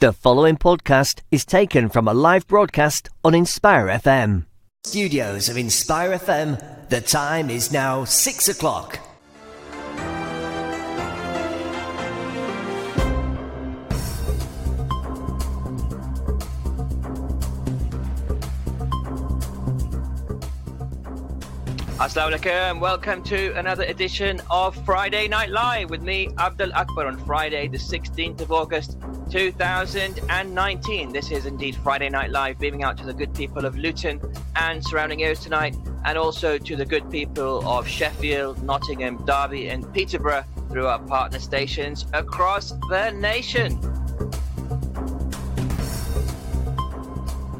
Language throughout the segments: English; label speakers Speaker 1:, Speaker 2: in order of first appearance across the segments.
Speaker 1: The following podcast is taken from a live broadcast on Inspire FM. Studios of Inspire FM, the time is now 6 o'clock.
Speaker 2: Assalamu alaikum, welcome to another edition of Friday Night Live with me, Abdul Akbar, on Friday the 16th of August 2019. This is indeed Friday Night Live, beaming out to the good people of Luton and surrounding areas tonight, and also to the good people of Sheffield, Nottingham, Derby and Peterborough through our partner stations across the nation.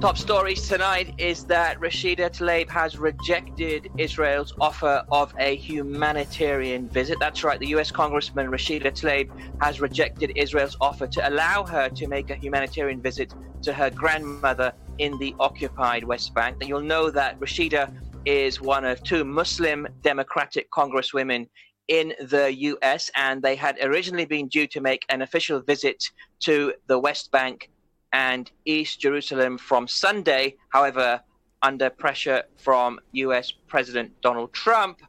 Speaker 2: Top stories tonight is that Rashida Tlaib has rejected Israel's offer of a humanitarian visit. That's right, the US Congressman Rashida Tlaib has rejected Israel's offer to allow her to make a humanitarian visit to her grandmother in the occupied West Bank. And you'll know that Rashida is one of two Muslim Democratic Congresswomen in the US, and they had originally been due to make an official visit to the West Bank and East Jerusalem from Sunday. However, under pressure from US President Donald Trump,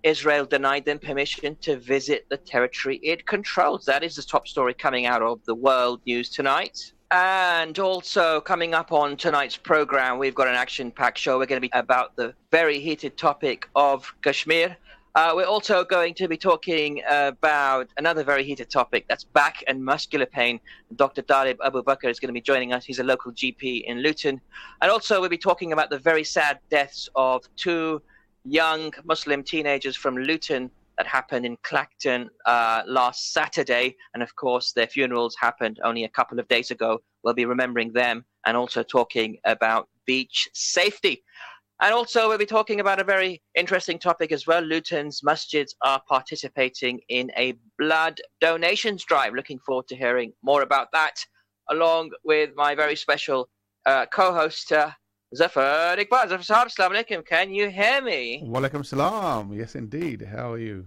Speaker 2: Israel denied them permission to visit the territory it controls. That is the top story coming out of the world news tonight. And also coming up on tonight's program, we've got an action-packed show. We're going to be about the very heated topic of Kashmir. We're also going to be talking about another very heated topic, that's back and muscular pain. Dr. Dalib Abu Bakr is going to be joining us. He's a local GP in Luton. And also we'll be talking about the very sad deaths of two young Muslim teenagers from Luton that happened in Clacton last Saturday. And of course, their funerals happened only a couple of days ago. We'll be remembering them and also talking about beach safety. And also we'll be talking about a very interesting topic as well. Luton's masjids are participating in a blood donations drive. Looking forward to hearing more about that, along with my very special co-host, Zafar Iqbal. Zafar Sahab, assalamu alaikum. Can you hear me?
Speaker 3: Walaikum salam. Yes, indeed. How are you?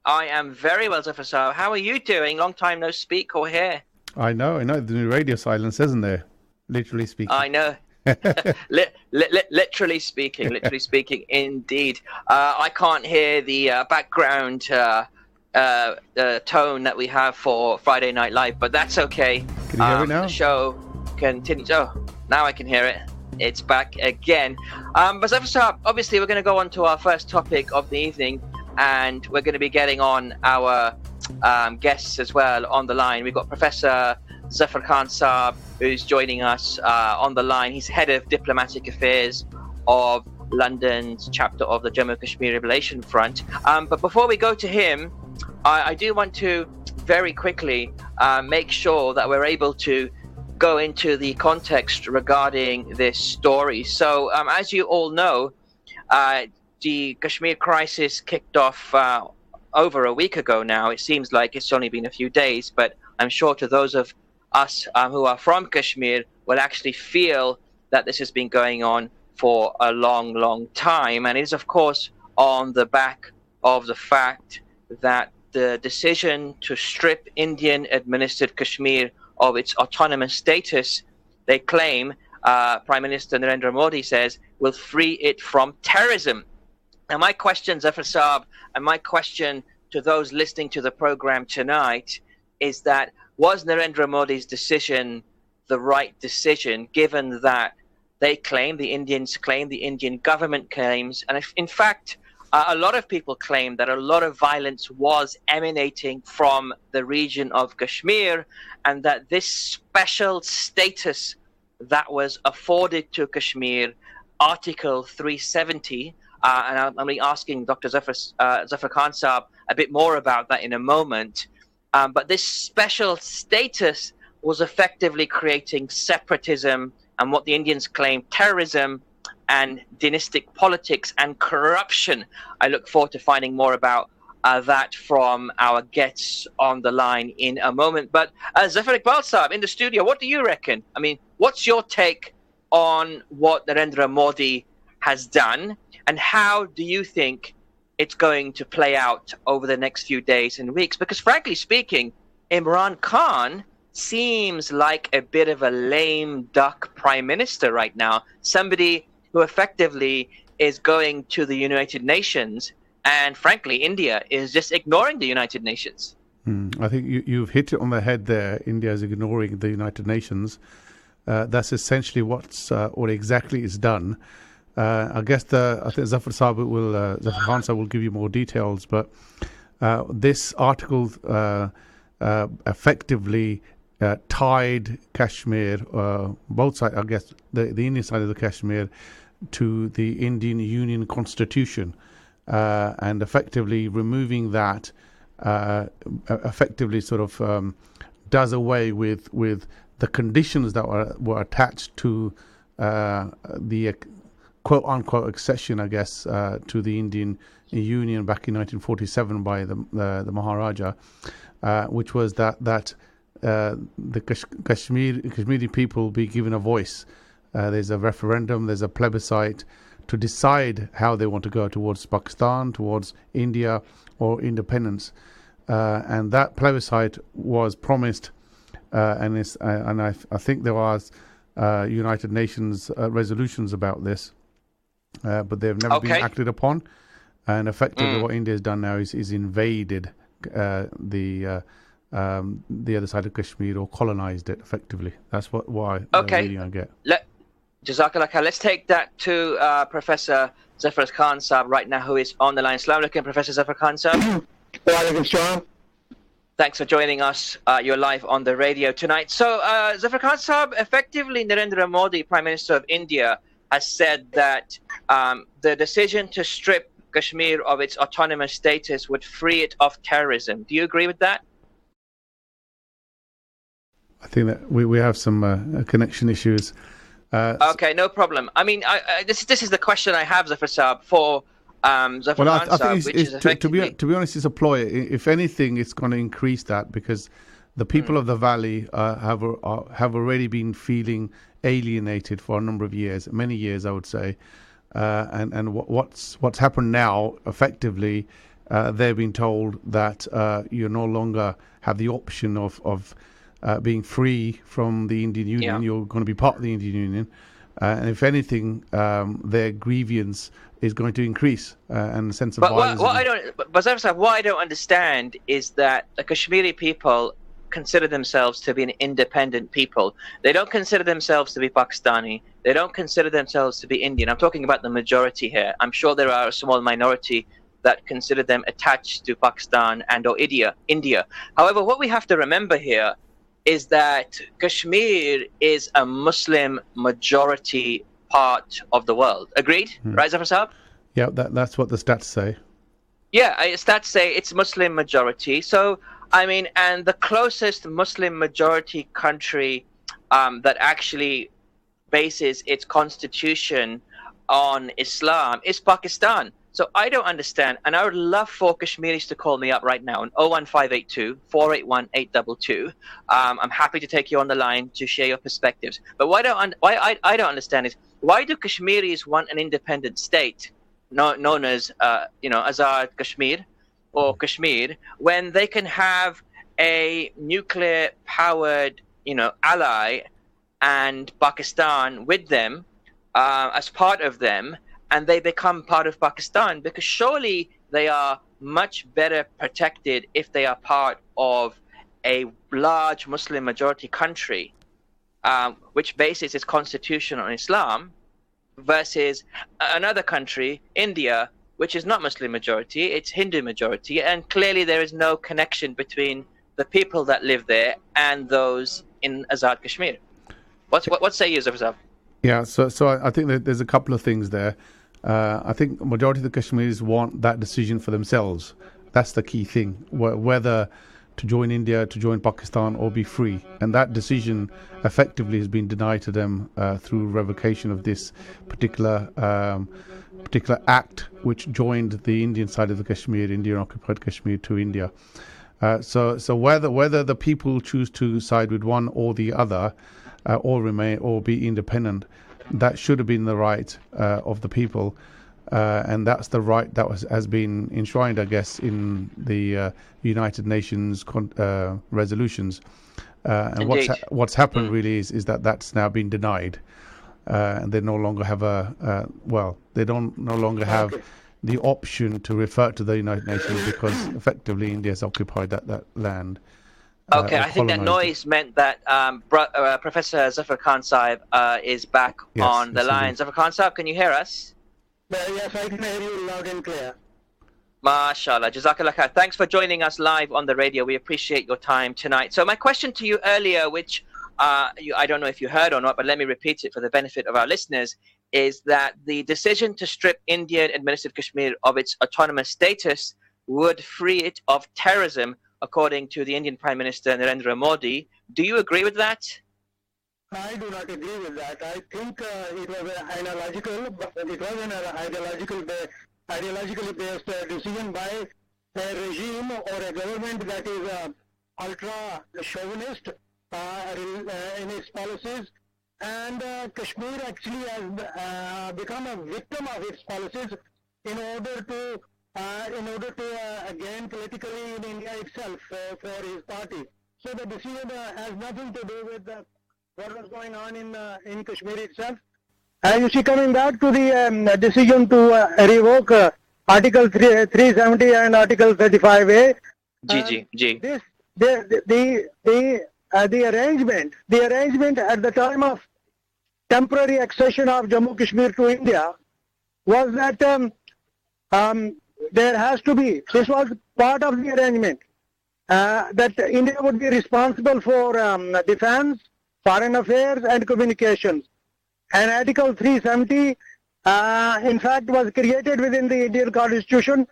Speaker 2: I am very well, Zafar Sahab. How are you doing? Long time no speak or hear.
Speaker 3: I know. The new radio silence, isn't there? Literally speaking.
Speaker 2: I know. Literally speaking, indeed. I can't hear the background tone that we have for Friday Night Live, but that's okay.
Speaker 3: Can you hear it now?
Speaker 2: The show continues. Oh, now I can hear it. It's back again. But obviously, we're going to go on to our first topic of the evening, and we're going to be getting on our guests as well on the line. We've got Professor Zafar Khan Saab, who's joining us on the line. He's head of diplomatic affairs of London's chapter of the Jammu Kashmir Relation Front. But before we go to him, I do want to very quickly make sure that we're able to go into the context regarding this story. So as you all know, the Kashmir crisis kicked off over a week ago now. It seems like it's only been a few days, but I'm sure to those of us who are from Kashmir will actually feel that this has been going on for a long time. And it is, of course, on the back of the fact that the decision to strip Indian-administered Kashmir of its autonomous status, they claim, Prime Minister Narendra Modi says, will free it from terrorism. Now, my question, Zafar Saab, and my question to those listening to the program tonight is that, was Narendra Modi's decision the right decision, given that they claim, the Indians claim, the Indian government claims, and in fact, a lot of people claim that a lot of violence was emanating from the region of Kashmir, and that this special status that was afforded to Kashmir, Article 370, and I'll be asking Dr. Zafar Khan Saab a bit more about that in a moment. But this special status was effectively creating separatism and what the Indians claim terrorism and dynastic politics and corruption. I look forward to finding more about that from our guests on the line in a moment. But Zafar Iqbal Saab in the studio, what do you reckon? I mean, what's your take on what Narendra Modi has done, and how do you think it's going to play out over the next few days and weeks? Because frankly speaking, Imran Khan seems like a bit of a lame duck prime minister right now. Somebody who effectively is going to the United Nations, and frankly, India is just ignoring the United Nations.
Speaker 3: I think you've hit it on the head there. India is ignoring the United Nations. That's essentially what exactly is done. I think Zafar Khan Saab will give you more details, but this article effectively tied Kashmir, both sides, I guess, the Indian side of the Kashmir, to the Indian Union Constitution, and effectively removing that effectively sort of does away with the conditions that were attached to the quote-unquote accession, I guess, to the Indian Union back in 1947 by the Maharaja, which was that the Kashmiri people be given a voice. There's a referendum, there's a plebiscite to decide how they want to go towards Pakistan, towards India, or independence. And that plebiscite was promised, and I think there was United Nations resolutions about this, but they've never been acted upon. And effectively, what India has done now is invaded the other side of Kashmir, or colonized it effectively. That's why the reading I get.
Speaker 2: Jazakallah khair. Let's take that to Professor Zafar Khan Saab right now, who is on the line. Assalamu alaikum, Professor Zafar Khan Saab. Thanks for joining us. You're live on the radio tonight. So, Zafar Khan Saab, effectively, Narendra Modi, Prime Minister of India, has said that the decision to strip Kashmir of its autonomous status would free it of terrorism. Do you agree with that?
Speaker 3: I think that we have some connection issues.
Speaker 2: Okay, no problem. I mean, this is the question I have, Zafar Saab, for Zafar Khan Saab, which is effectively...
Speaker 3: To be honest, it's a ploy. If anything, it's going to increase that, because the people of the valley have already been feeling alienated for a number of years, many years, I would say. And what's happened now, effectively, they've been told that you no longer have the option of being free from the Indian Union. Yeah. You're going to be part of the Indian Union. And if anything, their grievance is going to increase, and the sense of violence.
Speaker 2: What I don't understand is that the Kashmiri people consider themselves to be an independent people. They don't consider themselves to be Pakistani. They don't consider themselves to be Indian. I'm talking about the majority here. I'm sure there are a small minority that consider them attached to Pakistan and or India. However, what we have to remember here is that Kashmir is a Muslim majority part of the world. Agreed? Right, Zafar Saab?
Speaker 3: Yeah, that's what the stats say.
Speaker 2: Yeah, stats say it's Muslim majority. So, I mean, and the closest Muslim majority country that actually bases its constitution on Islam is Pakistan. So I don't understand, and I would love for Kashmiris to call me up right now on 01582 481 822. I'm happy to take you on the line to share your perspectives. But why I don't understand is, why do Kashmiris want an independent state known as Azad Kashmir or Kashmir, when they can have a nuclear powered ally and Pakistan with them as part of them, and they become part of Pakistan? Because surely they are much better protected if they are part of a large Muslim majority country, which bases its constitution on Islam, versus another country, India, which is not Muslim majority, it's Hindu majority, and clearly there is no connection between the people that live there and those in Azad Kashmir. What say you, Zafar Saab?
Speaker 3: Yeah, so I think that there's a couple of things there. I think the majority of the Kashmiris want that decision for themselves. That's the key thing, whether to join India, to join Pakistan, or be free. And that decision effectively has been denied to them through revocation of this particular act, which joined the Indian side of the Kashmir, Indian occupied Kashmir, to India. So whether the people choose to side with one or the other, or remain or be independent, that should have been the right of the people, and that's the right that has been enshrined, I guess, in the United Nations resolutions. And what's happened really is that that's now been denied, and they no longer have they don't no longer have the option to refer to the United Nations because effectively India has occupied that land.
Speaker 2: Okay, I think that noise meant that Professor Zafar Khan Sahib is back on the line. Zafar Khan Sahib, can you hear us?
Speaker 4: Yes, I can hear you loud and clear.
Speaker 2: MashaAllah, Jazakallah khair. Thanks for joining us live on the radio. We appreciate your time tonight. So my question to you earlier, which I don't know if you heard or not, but let me repeat it for the benefit of our listeners, is that the decision to strip Indian administered Kashmir of its autonomous status would free it of terrorism, according to the Indian Prime Minister Narendra Modi. Do you agree with that?
Speaker 4: I do not agree with that. I think it was an ideologically based decision by a regime or a government that is ultra chauvinist in its policies, and Kashmir actually has become a victim of its policies in order to gain politically in India itself for his party. So the decision has nothing to do with what was going on in Kashmir itself. You see, coming back to the decision to revoke Article 370 and Article 35A. The arrangement at the time of temporary accession of Jammu Kashmir to India was that there has to be, this was part of the arrangement, that India would be responsible for defense, foreign affairs and communications. And Article 370, in fact, was created within the Indian Constitution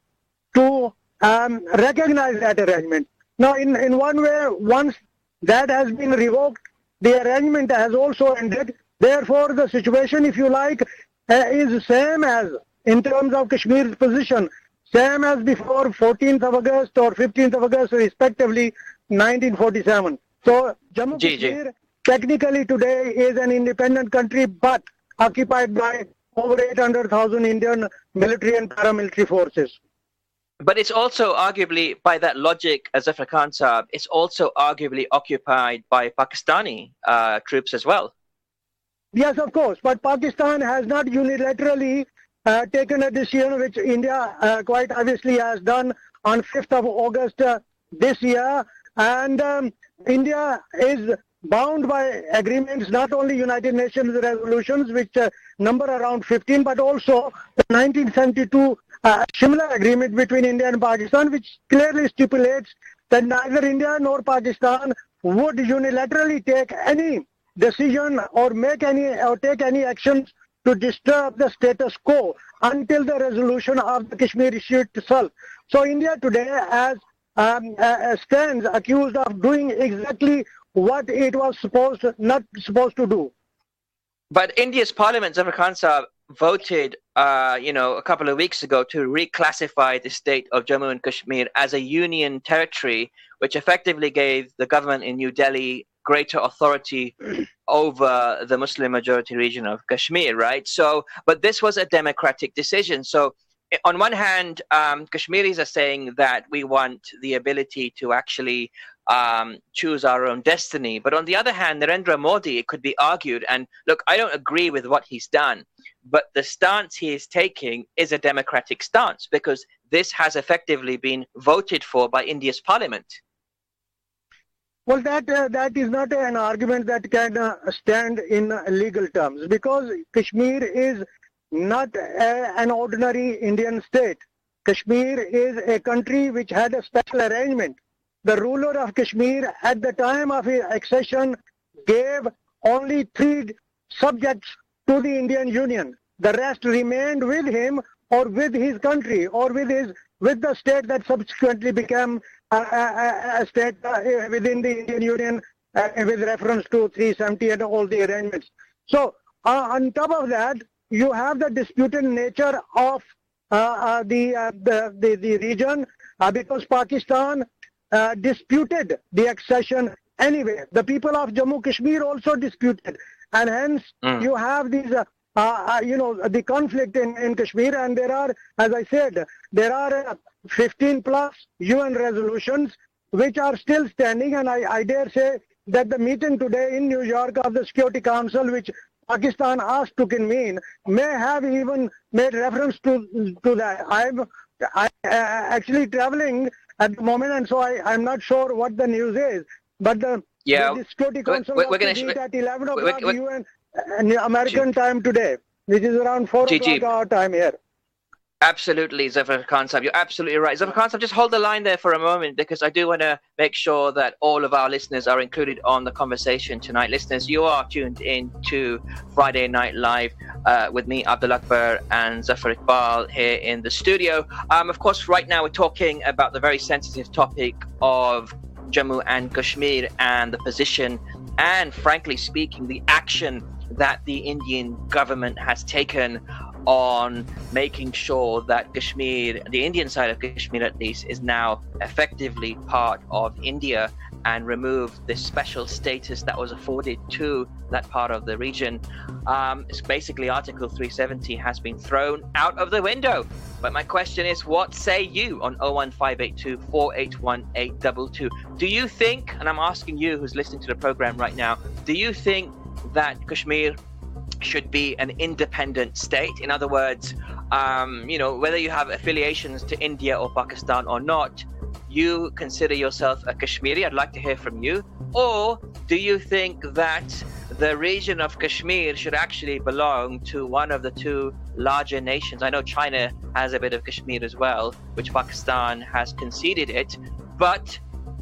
Speaker 4: to recognize that arrangement. Now, in one way, once that has been revoked, the arrangement has also ended. Therefore, the situation, if you like, is same as, in terms of Kashmir's position, same as before 14th of August or 15th of August, respectively, 1947. So, Jammu Kashmir technically today is an independent country, but occupied by over 800,000 Indian military and paramilitary forces.
Speaker 2: But it's also arguably, by that logic, Zafar Khan Sahib, it's also arguably occupied by Pakistani troops as well.
Speaker 4: Yes, of course, but Pakistan has not unilaterally taken a decision which India quite obviously has done on 5th of August this year, and India is bound by agreements, not only United Nations resolutions, which number around 15, but also the 1972 similar agreement between India and Pakistan, which clearly stipulates that neither India nor Pakistan would unilaterally take any decision or take any actions to disturb the status quo until the resolution of the Kashmir issue itself. So India today stands accused of doing exactly what it was not supposed to do.
Speaker 2: But India's parliament, Zafar Khan Sahib, voted, a couple of weeks ago to reclassify the state of Jammu and Kashmir as a union territory, which effectively gave the government in New Delhi greater authority over the Muslim majority region of Kashmir, right? So, but this was a democratic decision. So, on one hand, Kashmiris are saying that we want the ability to actually choose our own destiny. But on the other hand, Narendra Modi, it could be argued, and look, I don't agree with what he's done, but the stance he is taking is a democratic stance because this has effectively been voted for by India's parliament.
Speaker 4: Well, that is not an argument that can stand in legal terms, because Kashmir is not an ordinary Indian state. Kashmir is a country which had a special arrangement. The ruler of Kashmir at the time of his accession gave only 3 subjects to the Indian Union. The rest remained with him or with his country or with the state that subsequently became a state within the Indian Union with reference to 370 and all the arrangements. So on top of that, you have the disputed nature of the region because Pakistan disputed the accession anyway. The people of Jammu Kashmir also disputed, and hence you have these the conflict in Kashmir, and there are, as I said, there are 15 plus UN resolutions which are still standing, and I dare say that the meeting today in New York of the Security Council, which Pakistan asked to convene, may have even made reference to that. I'm actually traveling at the moment, and so I'm not sure what the news is. But the Security Council was to meet at 11 o'clock UN American time today, which is around 4 o'clock our time here.
Speaker 2: Absolutely, Zafar Khan Sahib. You're absolutely right. Zafar Khan Sahib, just hold the line there for a moment, because I do want to make sure that all of our listeners are included on the conversation tonight. Listeners, you are tuned in to Friday Night Live with me, Abdul Akbar, and Zafar Iqbal here in the studio. Of course, right now we're talking about the very sensitive topic of Jammu and Kashmir and the position and, frankly speaking, the action that the Indian government has taken on making sure that Kashmir, the Indian side of Kashmir at least, is now effectively part of India and remove this special status that was afforded to that part of the region. It's basically Article 370 has been thrown out of the window. But my question is, what say you on 01582 481 822? Do you think, and I'm asking you who's listening to the program right now, do you think that Kashmir should be an independent state? In other words, whether you have affiliations to India or Pakistan or not, you consider yourself a Kashmiri? I'd like to hear from you. Or do you think that the region of Kashmir should actually belong to one of the two larger nations? I know China has a bit of Kashmir as well, which Pakistan has conceded it. But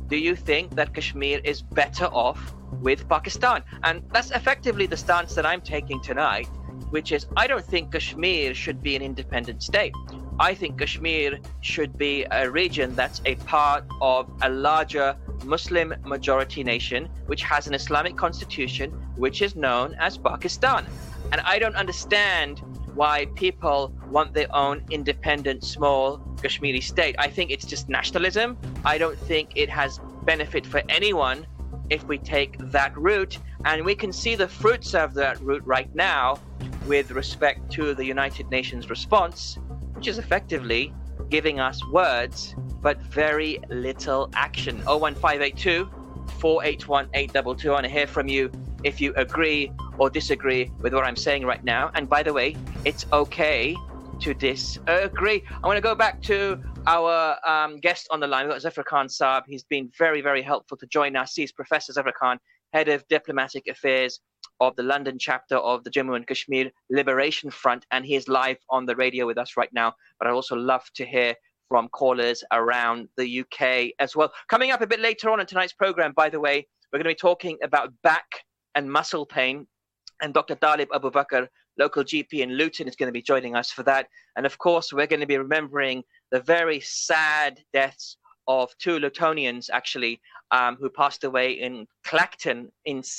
Speaker 2: do you think that Kashmir is better off with Pakistan? And that's effectively the stance that I'm taking tonight, which is I don't think Kashmir should be an independent state. I think Kashmir should be a region that's a part of a larger Muslim majority nation, which has an Islamic constitution, which is known as Pakistan. And I don't understand why people want their own independent small Kashmiri state. I think it's just nationalism. I don't think it has benefit for anyone if we take that route, and we can see the fruits of that route right now with respect to the United Nations response, which is effectively giving us words but very little action. 01582 481 822. I want to hear from you if you agree or disagree with what I'm saying right now. And by the way, it's okay to disagree. I want to go back to our guest on the line. We've got Zafar Khan Saab. He's been very, very helpful to join us. He's Professor Zafar Khan, Head of Diplomatic Affairs of the London chapter of the Jammu and Kashmir Liberation Front, and he is live on the radio with us right now. But I'd also love to hear from callers around the UK as well. Coming up a bit later on in tonight's program, by the way, we're going to be talking about back and muscle pain, and Dr. Talib Abu Bakr, local GP in Luton, is going to be joining us for that. And of course, we're going to be remembering the very sad deaths of two Lutonians, actually, who passed away in Clacton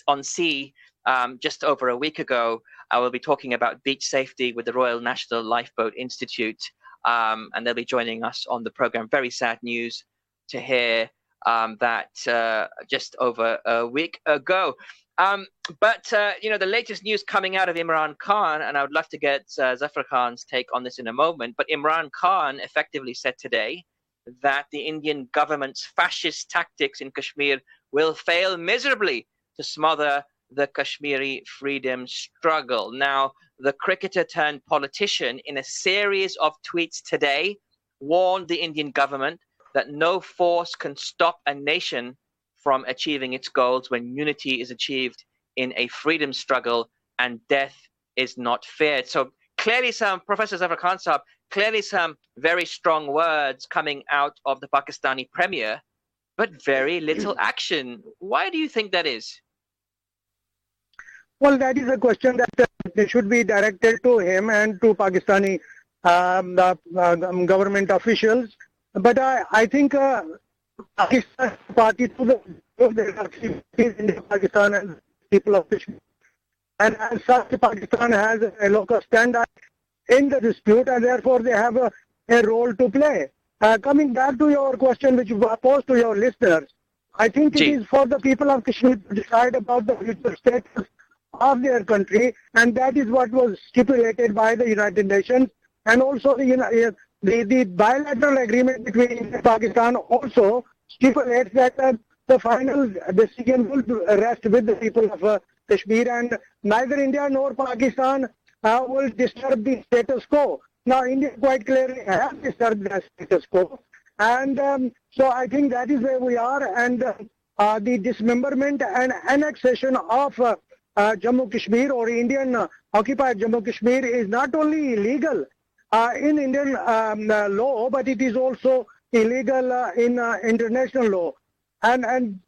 Speaker 2: on sea just over a week ago. I will be talking about beach safety with the Royal National Lifeboat Institute, and they'll be joining us on the program. Very sad news to hear that just over a week ago. But the latest news coming out of Imran Khan, and I would love to get Zafar Khan's take on this in a moment, but Imran Khan effectively said today that the Indian government's fascist tactics in Kashmir will fail miserably to smother the Kashmiri freedom struggle. Now, the cricketer turned politician, in a series of tweets today, warned the Indian government that no force can stop a nation from achieving its goals when unity is achieved in a freedom struggle and death is not feared. So clearly Professor Zafar Khan Saab, clearly some very strong words coming out of the Pakistani Premier, but very little action. Why do you think that is?
Speaker 4: Well, that is a question that should be directed to him and to Pakistani government officials. But I think Pakistan party to the Pakistan and people of Kashmir, and as such, Pakistan has a local stand in the dispute, and therefore they have a role to play. Coming back to your question, which you posed to your listeners, I think it is for the people of Kashmir to decide about the future status of their country, and that is what was stipulated by the United Nations, and also the bilateral agreement between India and Pakistan also stipulates that the final decision will rest with the people of Kashmir, and neither India nor Pakistan will disturb the status quo. Now, India quite clearly has disturbed the status quo, and so I think that is where we are, and the dismemberment and annexation of Jammu Kashmir or Indian occupied Jammu Kashmir is not only illegal in Indian law, but it is also illegal in international law. And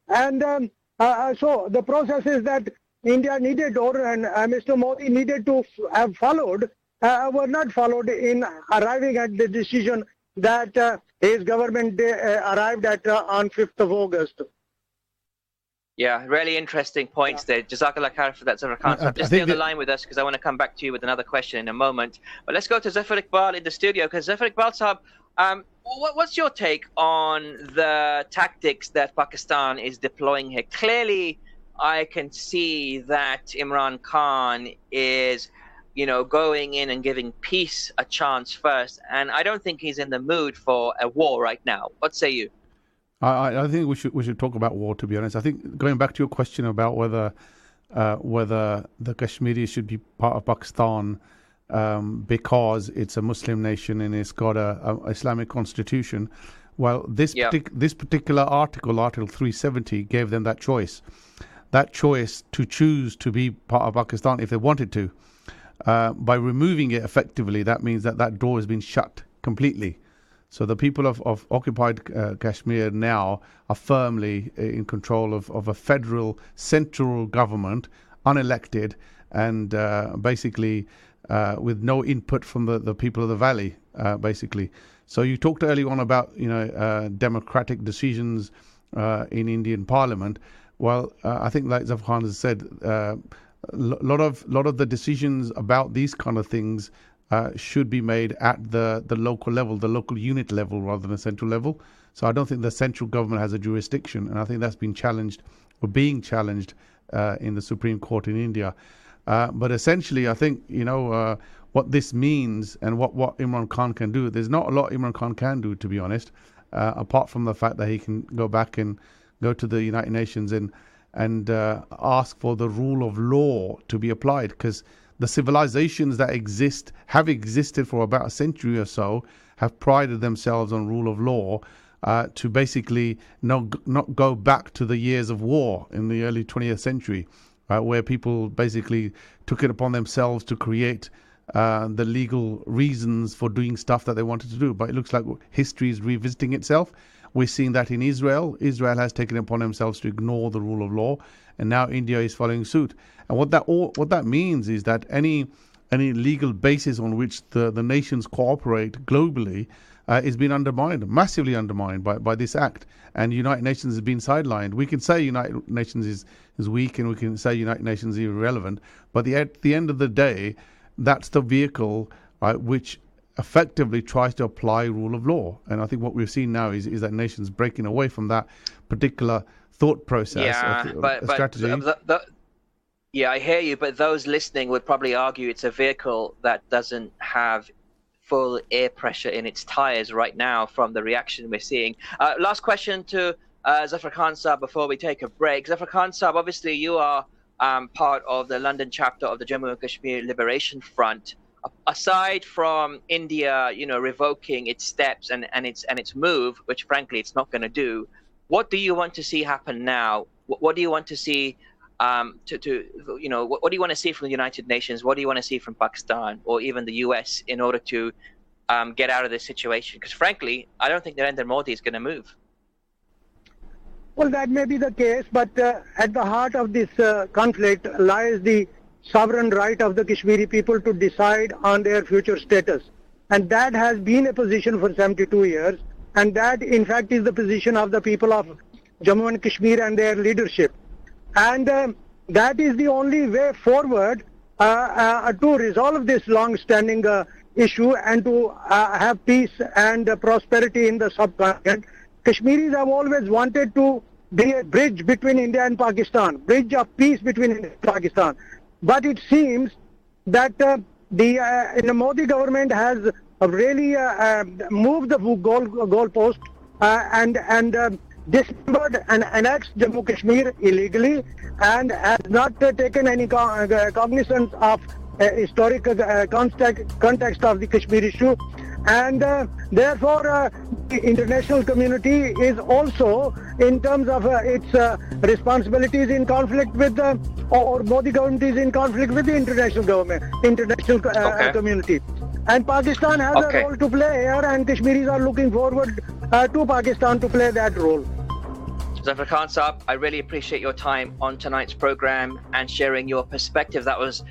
Speaker 4: so the processes that India needed and Mr. Modi needed to have followed were not followed in arriving at the decision that his government arrived at on 5th of August.
Speaker 2: Yeah, really interesting points there. Jazakallah khair for that, Zafar Khan. So just stay on the line with us because I want to come back to you with another question in a moment. But let's go to Zafar Iqbal in the studio, because Zafar Iqbal Sahab, what's your take on the tactics that Pakistan is deploying here? Clearly, I can see that Imran Khan is, going in and giving peace a chance first. And I don't think he's in the mood for a war right now. What say you?
Speaker 3: I think we should talk about war, to be honest. I think going back to your question about whether the Kashmiris should be part of Pakistan because it's a Muslim nation and it's got a Islamic constitution. Well, this particular article, Article 370, gave them that choice to choose to be part of Pakistan if they wanted to. By removing it effectively, that means that door has been shut completely. So the people of occupied Kashmir now are firmly in control of a federal central government, unelected, and basically with no input from the people of the valley, basically. So you talked earlier on about democratic decisions in Indian Parliament. Well, I think, like Zafar Khan has said, a lot of the decisions about these kind of things should be made at the local level, the local unit level, rather than the central level. So I don't think the central government has a jurisdiction, and I think that's been challenged or being challenged in the Supreme Court in India. But essentially, I think what this means and what Imran Khan can do. There's not a lot Imran Khan can do, to be honest, apart from the fact that he can go back and go to the United Nations and ask for the rule of law to be applied, because the civilizations that have existed for about a century or so have prided themselves on rule of law to basically not go back to the years of war in the early 20th century, where people basically took it upon themselves to create the legal reasons for doing stuff that they wanted to do. But it looks like history is revisiting itself. We're seeing that in Israel. Israel has taken it upon themselves to ignore the rule of law, and now India is following suit. And what that means is that any legal basis on which the nations cooperate globally is being undermined, massively undermined by this act. And United Nations has been sidelined. We can say United Nations is weak, and we can say United Nations is irrelevant, but at the end of the day, that's the vehicle which effectively tries to apply rule of law. And I think what we've seen now is that nations breaking away from that particular thought process, strategy.
Speaker 2: Yeah, I hear you, but those listening would probably argue it's a vehicle that doesn't have full air pressure in its tires right now from the reaction we're seeing. Last question to Zafar Khan Sahab before we take a break. Zafar Khan Sahab, obviously you are part of the London chapter of the Jammu and Kashmir Liberation Front. Aside from India, revoking its steps and its move, which frankly it's not going to do, what do you want to see happen now? What do you want to see what do you want to see from the United Nations? What do you want to see from Pakistan or even the US in order to get out of this situation? Because frankly, I don't think Narendra Modi is going to move.
Speaker 4: Well, that may be the case, but at the heart of this conflict lies the sovereign right of the Kashmiri people to decide on their future status. And that has been a position for 72 years. And that, in fact, is the position of the people of Jammu and Kashmir and their leadership. And that is the only way forward to resolve this long-standing issue and to have peace and prosperity in the subcontinent. Kashmiris have always wanted to be a bridge between India and Pakistan, bridge of peace between India and Pakistan. But it seems that the Modi government has really moved the goalpost and dismembered and annexed Jammu Kashmir illegally and has not taken any cognizance of historic context of the Kashmir issue. And therefore, the international community is also, in terms of its responsibilities, in conflict with, or Modi government is in conflict with the international community. And Pakistan has a role to play here, and Kashmiris are looking forward to Pakistan to play that role.
Speaker 2: Zafar Khan Saab, I really appreciate your time on tonight's program and sharing your perspective. That was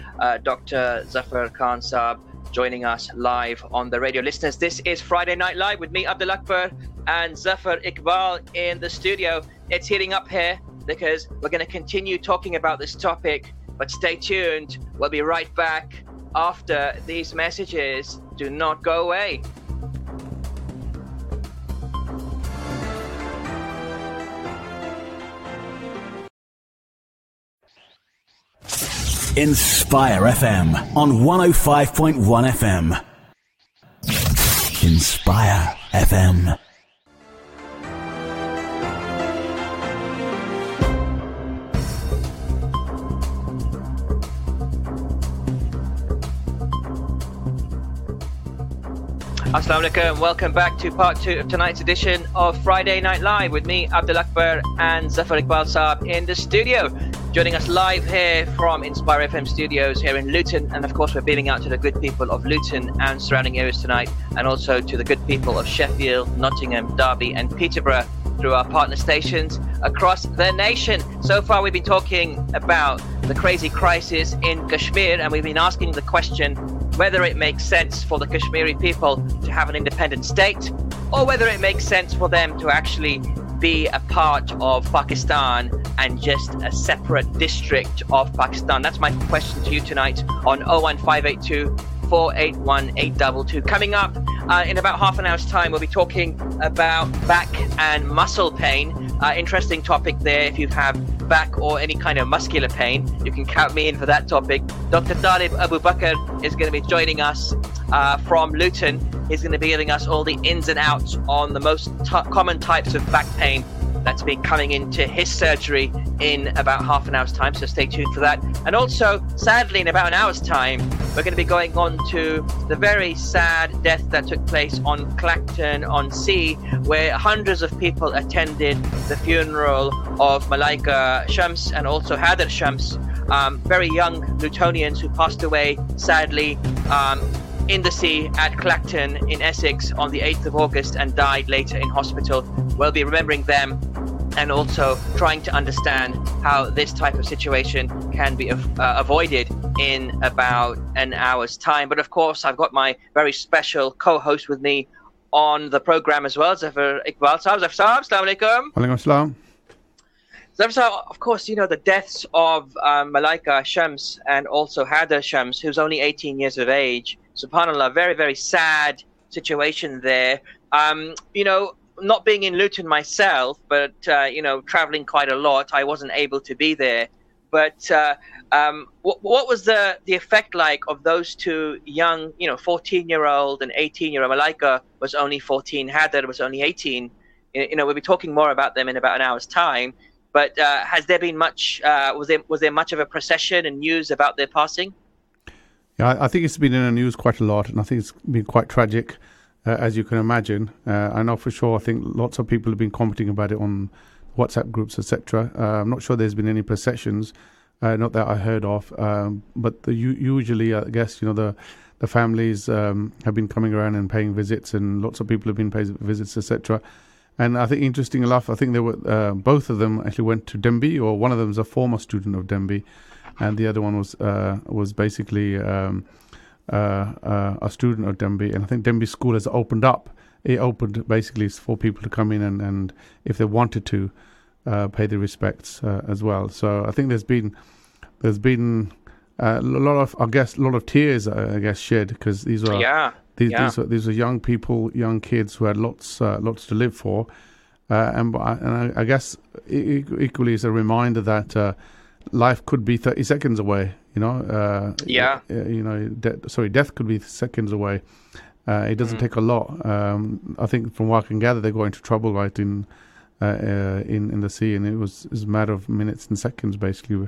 Speaker 2: Dr. Zafar Khan Saab joining us live on the radio. Listeners, this is Friday Night Live with me, Abdul Akbar, and Zafar Iqbal in the studio. It's heating up here because we're going to continue talking about this topic, but stay tuned. We'll be right back after these messages. Do not go away.
Speaker 5: Inspire FM on 105.1 FM. Inspire FM.
Speaker 2: Assalamu alaikum. Welcome back to part 2 of tonight's edition of Friday Night Live with me, Abdul Akbar, and Zafar Iqbal Saab in the studio. Joining us live here from Inspire FM studios here in Luton, and of course we're beaming out to the good people of Luton and surrounding areas tonight, and also to the good people of Sheffield, Nottingham, Derby and Peterborough through our partner stations across the nation. So far we've been talking about the crazy crisis in Kashmir, and we've been asking the question whether it makes sense for the Kashmiri people to have an independent state, or whether it makes sense for them to actually be a part of Pakistan and just a separate district of Pakistan. That's my question to you tonight on 01582 481 822. Coming up in about half an hour's time, we'll be talking about back and muscle pain. Interesting topic there. If you have back or any kind of muscular pain, you can count me in for that topic. Dr. Talib Abu Bakr is going to be joining us from Luton. He's going to be giving us all the ins and outs on the most common types of back pain that's been coming into his surgery in about half an hour's time, so stay tuned for that. And also, sadly, in about an hour's time, we're going to be going on to the very sad death that took place on Clacton on Sea, where hundreds of people attended the funeral of Malaika Shams and also Hadar Shams, very young Lutonians who passed away, sadly, in the sea at Clacton in Essex on the 8th of August and died later in hospital. We'll be remembering them and also trying to understand how this type of situation can be avoided in about an hour's time. But of course, I've got my very special co-host with me on the program as well, Zafar Iqbal Saab. Zafar, assalamu alaikum.
Speaker 3: Walaikum assalam.
Speaker 2: Zafar, of course, you know the deaths of Malaika Shams and also Hadar Shams, who's only 18 years of age. SubhanAllah, very, very sad situation there. You know, not being in Luton myself, but, you know, traveling quite a lot, I wasn't able to be there. But what was the effect like of those two young, you know, 14-year-old and 18-year-old? Malaika was only 14, Hadar was only 18. You know, we'll be talking more about them in about an hour's time. But has there been much, was there much of a procession and news about their passing?
Speaker 3: Yeah, I think it's been in the news quite a lot, and I think it's been quite tragic, as you can imagine. I know for sure, I think lots of people have been commenting about it on WhatsApp groups, etc. I'm not sure there's been any processions, not that I heard of, but usually, I guess, you know, the families have been coming around and paying visits, and lots of people have been paying visits, etc. And I think, interesting enough, I think they were both of them actually went to Denby, or one of them is a former student of Denby, and the other one was basically a student of Denby. And I think Denby School has opened up. It opened basically for people to come in and if they wanted to, pay their respects as well. So I think there's been a lot of, I guess, a lot of tears, I guess, shed, because these were these were young people, young kids who had lots to live for, and I guess equally is a reminder that life could be 30 seconds away. You know, death could be seconds away. It doesn't take a lot. I think from what I can gather, they're going to trouble right in in the sea, and it was a matter of minutes and seconds basically.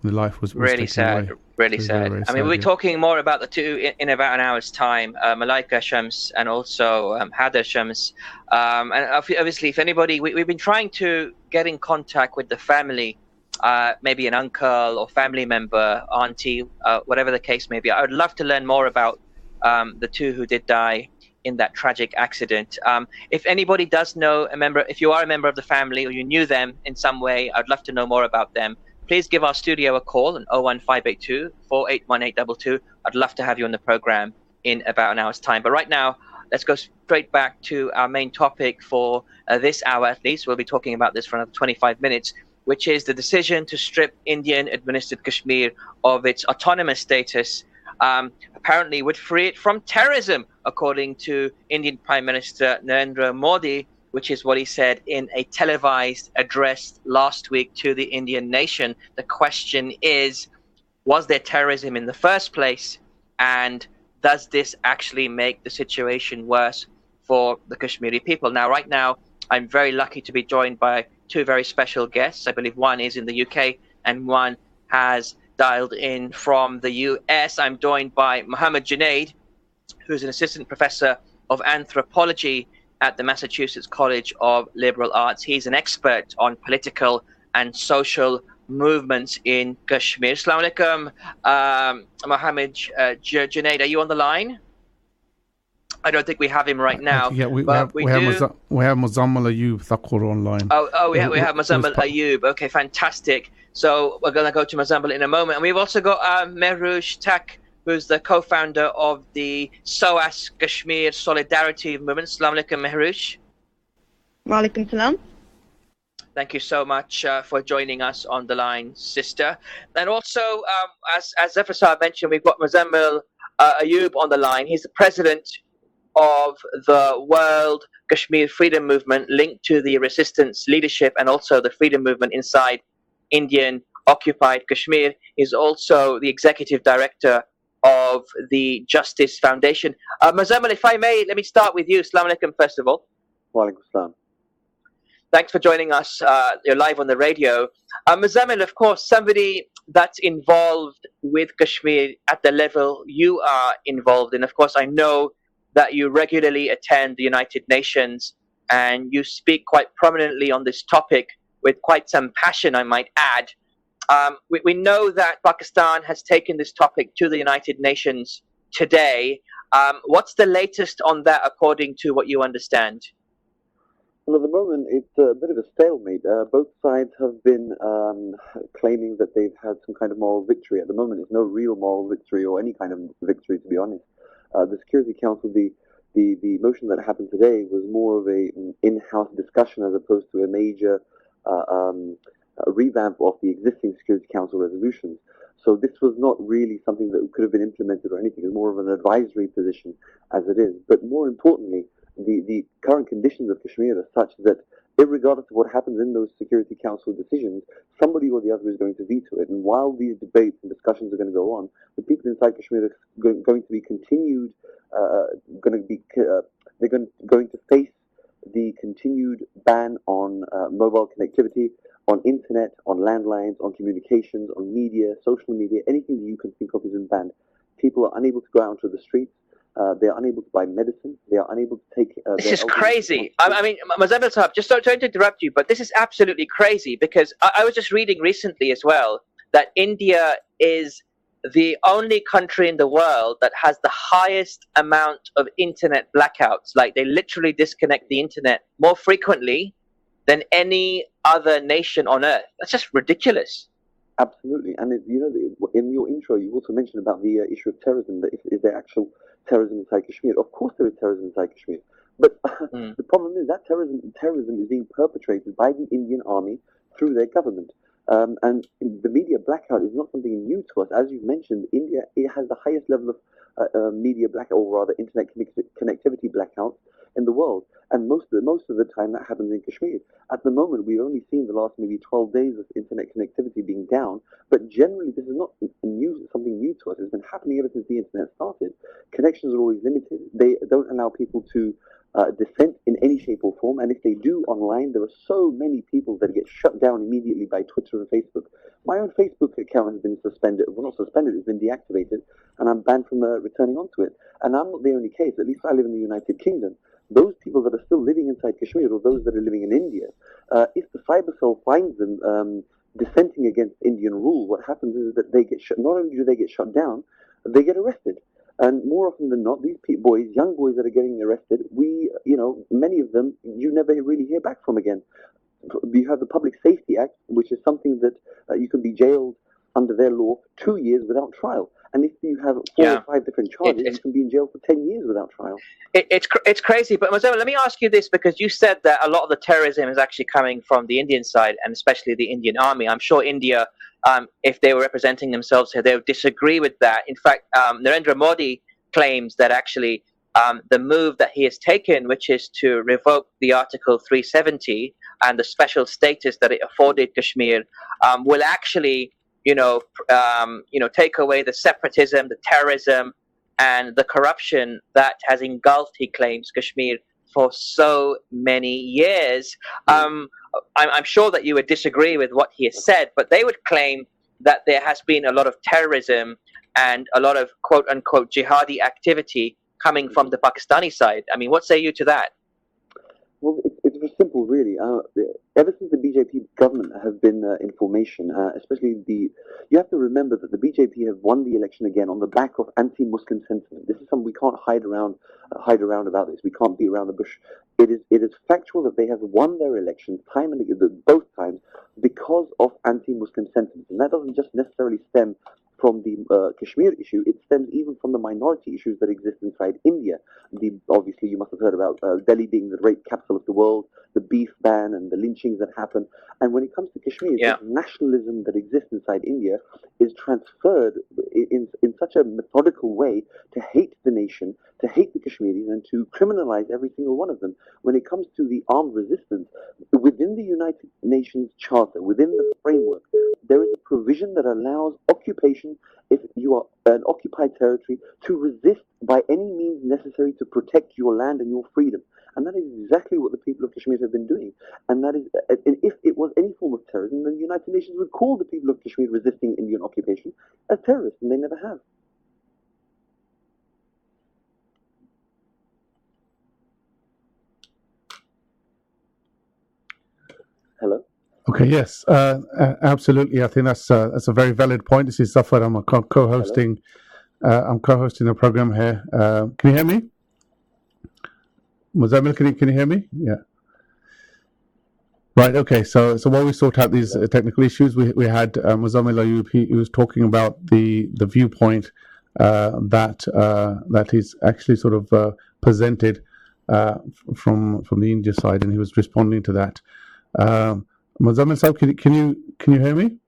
Speaker 3: The life was
Speaker 2: really
Speaker 3: taken
Speaker 2: sad,
Speaker 3: away.
Speaker 2: really
Speaker 3: So
Speaker 2: sad.
Speaker 3: very
Speaker 2: I mean, we'll be
Speaker 3: yeah.
Speaker 2: talking more about the two in about an hour's time, Malaika Shams and also Hada Shams. And obviously, if anybody, we've been trying to get in contact with the family, maybe an uncle or family member, auntie, whatever the case may be. I would love to learn more about the two who did die in that tragic accident. If anybody does know a member, if you are a member of the family or you knew them in some way, I'd love to know more about them. Please give our studio a call on 01582 481822. I'd love to have you on the program in about an hour's time. But right now, let's go straight back to our main topic for this hour at least. We'll be talking about this for another 25 minutes, which is the decision to strip Indian-administered Kashmir of its autonomous status. Apparently would free it from terrorism, according to Indian Prime Minister Narendra Modi, which is what he said in a televised address last week to the Indian nation. The question is, was there terrorism in the first place? And does this actually make the situation worse for the Kashmiri people? Now, right now, I'm very lucky to be joined by two very special guests. I believe one is in the UK and one has dialed in from the US. I'm joined by Mohammed Junaid, who's an assistant professor of anthropology at the Massachusetts College of Liberal Arts. He's an expert on political and social movements in Kashmir. Assalamu alaikum, Mohammed Junaid. Are you on the line? I don't think we have him right now.
Speaker 3: Yeah, we have Muzammil Ayub Thakur online.
Speaker 2: Oh, we have Muzammil Ayub. Okay, fantastic. So we're going to go to Muzammil in a moment. And we've also got Mehrush Tak, who's the co-founder of the SOAS Kashmir Solidarity Movement. Assalamu alaikum, Mehrush.
Speaker 6: Wa alaikum salam.
Speaker 2: Thank you so much for joining us on the line, sister. And also, as Zafar Saab mentioned, we've got Muzammil Ayub on the line. He's the president of the World Kashmir Freedom Movement, linked to the resistance leadership and also the freedom movement inside Indian occupied Kashmir. He's also the executive director of the Justice Foundation. Muzammil, if I may, let me start with you. Assalamu alaikum, first of all.
Speaker 7: Wa alaikum salam.
Speaker 2: Thanks for joining us. You're live on the radio. Muzammil, of course, somebody that's involved with Kashmir at the level you are involved in. Of course, I know that you regularly attend the United Nations and you speak quite prominently on this topic with quite some passion, I might add. We know that Pakistan has taken this topic to the United Nations today. What's the latest on that, according to what you understand?
Speaker 7: Well, at the moment, it's a bit of a stalemate. Both sides have been claiming that they've had some kind of moral victory. At the moment, it's no real moral victory or any kind of victory, to be honest. The Security Council, the motion that happened today was more of an in-house discussion as opposed to a major revamp of the existing Security Council resolutions. So this was not really something that could have been implemented or anything. It's more of an advisory position as it is. But more importantly, the current conditions of Kashmir are such that irregardless of what happens in those Security Council decisions, somebody or the other is going to veto it. And while these debates and discussions are going to go on, the people inside Kashmir are going to be continued, they're going to face the continued ban on mobile connectivity, on internet, on landlines, on communications, on media, social media, anything that you can think of has been banned. People are unable to go out onto the streets. They are unable to buy medicine. They are unable to take...
Speaker 2: this is crazy. I mean, Muzammil Saab, just sorry to interrupt you, but this is absolutely crazy because I was just reading recently as well that India is the only country in the world that has the highest amount of internet blackouts. Like, they literally disconnect the internet more frequently than any other nation on earth. That's just ridiculous.
Speaker 7: Absolutely. And, in your intro, you also mentioned about the issue of terrorism, that is there actual terrorism inside Kashmir? Of course there is terrorism inside Kashmir. But the problem is that terrorism is being perpetrated by the Indian army through their government. And the media blackout is not something new to us. As you've mentioned, India, it has the highest level of media blackout, or rather internet connectivity blackouts in the world. And most of the time that happens in Kashmir. At the moment, we've only seen the last maybe 12 days of internet connectivity being down. But generally, this is not something new to us. It's been happening ever since the internet started. Connections are always limited. They don't allow people to dissent in any shape or form, and if they do online, there are so many people that get shut down immediately by Twitter and Facebook. My own Facebook account has been suspended, well not suspended, it's been deactivated, and I'm banned from returning onto it. And I'm not the only case, at least I live in the United Kingdom. Those people that are still living inside Kashmir, or those that are living in India, if the cyber cell finds them dissenting against Indian rule, what happens is that they get not only do they get shut down, they get arrested. And more often than not, these boys, young boys that are getting arrested, many of them, you never really hear back from again. You have the Public Safety Act, which is something that you can be jailed under their law 2 years without trial. And if you have 4 or 5 different charges, you can be in jail for 10 years without trial.
Speaker 2: It's crazy. But Mazoma, let me ask you this, because you said that a lot of the terrorism is actually coming from the Indian side, and especially the Indian army. I'm sure India, if they were representing themselves here, they would disagree with that. In fact, Narendra Modi claims that actually the move that he has taken, which is to revoke the Article 370 and the special status that it afforded Kashmir, will actually take away the separatism, the terrorism, and the corruption that has engulfed, he claims, Kashmir for so many years. I'm sure that you would disagree with what he has said, but they would claim that there has been a lot of terrorism and a lot of quote-unquote jihadi activity coming from the Pakistani side. I mean, what say you to that?
Speaker 7: Well, it's very simple, really. Ever since the BJP government have been in formation, especially you have to remember that the BJP have won the election again on the back of anti-Muslim sentiment. This is something we can't hide around about this. We can't beat around the bush. It is factual that they have won their elections time and again, both times, because of anti-Muslim sentiment. And that doesn't just necessarily stem from the Kashmir issue, it stems even from the minority issues that exist inside India. Obviously, you must have heard about Delhi being the rape capital of the world, the beef ban and the lynchings that happen. And when it comes to Kashmir, the nationalism that exists inside India is transferred in such a methodical way to hate the nation, to hate the Kashmiris, and to criminalize every single one of them. When it comes to the armed resistance, within the United Nations Charter, within the framework, there is a provision that allows occupation, if you are an occupied territory, to resist by any means necessary to protect your land and your freedom. And that is exactly what the people of Kashmir have been doing. And that is, and if it was any form of terrorism, then the United Nations would call the people of Kashmir resisting Indian occupation as terrorists, and they never have. Hello?
Speaker 3: Okay, yes, absolutely. I think that's a very valid point. This is Zafar. I'm co-hosting. I'm co-hosting the program here. Can you hear me? Muzammil, can you hear me? Yeah. Right. Okay. So while we sort out these technical issues, we had Muzammil Ayub. He was talking about the viewpoint that is actually sort of presented from the India side, and he was responding to that. Muzammil Saab, can you hear me?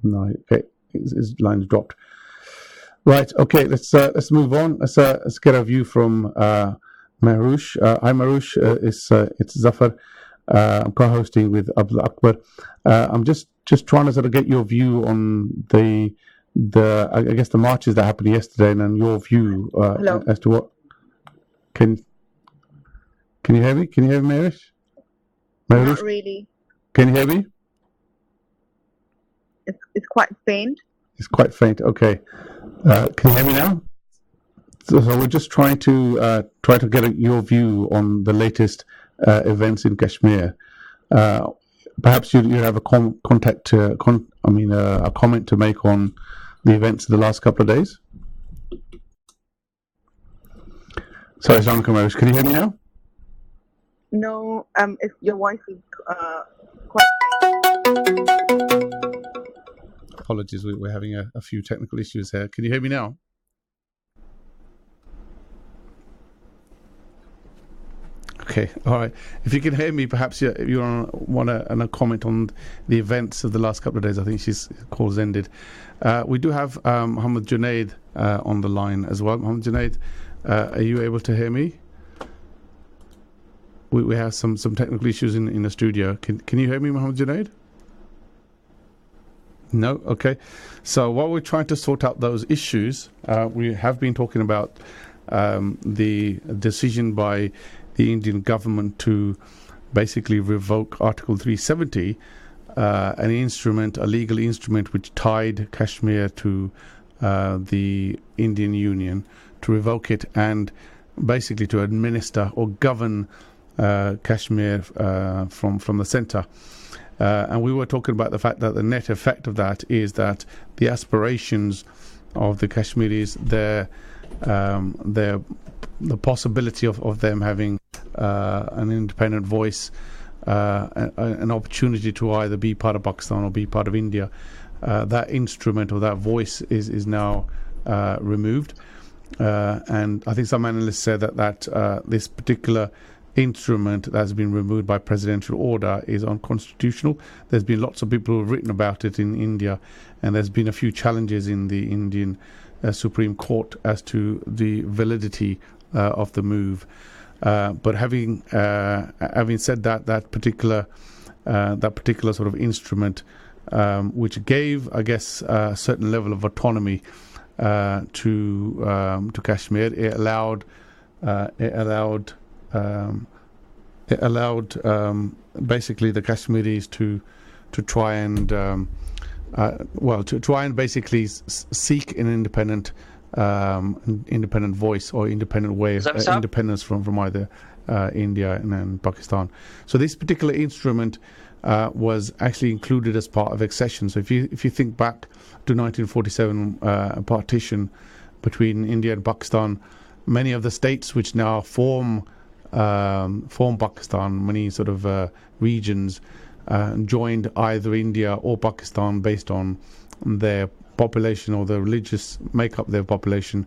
Speaker 3: No. Okay. His line's dropped. Right. Okay. Let's move on. Let's get a view from Marush. Hi, Marush. It's Zafar. I'm co-hosting with Abdul Akbar. I'm just trying to sort of get your view on the I guess the marches that happened yesterday, and then your view as to what. Can you hear me? Can you hear me, Marush?
Speaker 6: Not really.
Speaker 3: Can you hear me?
Speaker 6: It's quite faint.
Speaker 3: It's quite faint. Okay. Can you hear me now? So we're just trying to get your view on the latest events in Kashmir. Perhaps you have a comment to make on the events of the last couple of days. Sorry, Assalamu alaikum. Can you hear me now?
Speaker 6: No, your voice is quite faint.
Speaker 3: Apologies, we're having a few technical issues here. Can you hear me now? Okay, all right. If you can hear me, perhaps you want to comment on the events of the last couple of days. I think she's call's ended. We do have Mohammed Junaid on the line as well. Mohammed Junaid, are you able to hear me? We have some technical issues in the studio. Can you hear me, Mohammed Junaid? No? Okay. So while we're trying to sort out those issues, we have been talking about the decision by the Indian government to basically revoke Article 370, a legal instrument which tied Kashmir to the Indian Union, to revoke it and basically to administer or govern Kashmir from the centre. And we were talking about the fact that the net effect of that is that the aspirations of the Kashmiris, the possibility of them having an independent voice, an opportunity to either be part of Pakistan or be part of India, that instrument or that voice is now removed. And I think some analysts said that this particular instrument that's been removed by presidential order is unconstitutional. There's been lots of people who have written about it in India, and there's been a few challenges in the Indian Supreme Court as to the validity of the move. But having said that, that particular sort of instrument, which gave, I guess, a certain level of autonomy to Kashmir, it allowed basically the Kashmiris to try and basically seek an independent voice or independent way of independence from either India and Pakistan. So this particular instrument was actually included as part of accession. So if you think back to 1947 partition between India and Pakistan, many of the states which now form Pakistan, many sort of regions, joined either India or Pakistan based on their population or the religious makeup of their population,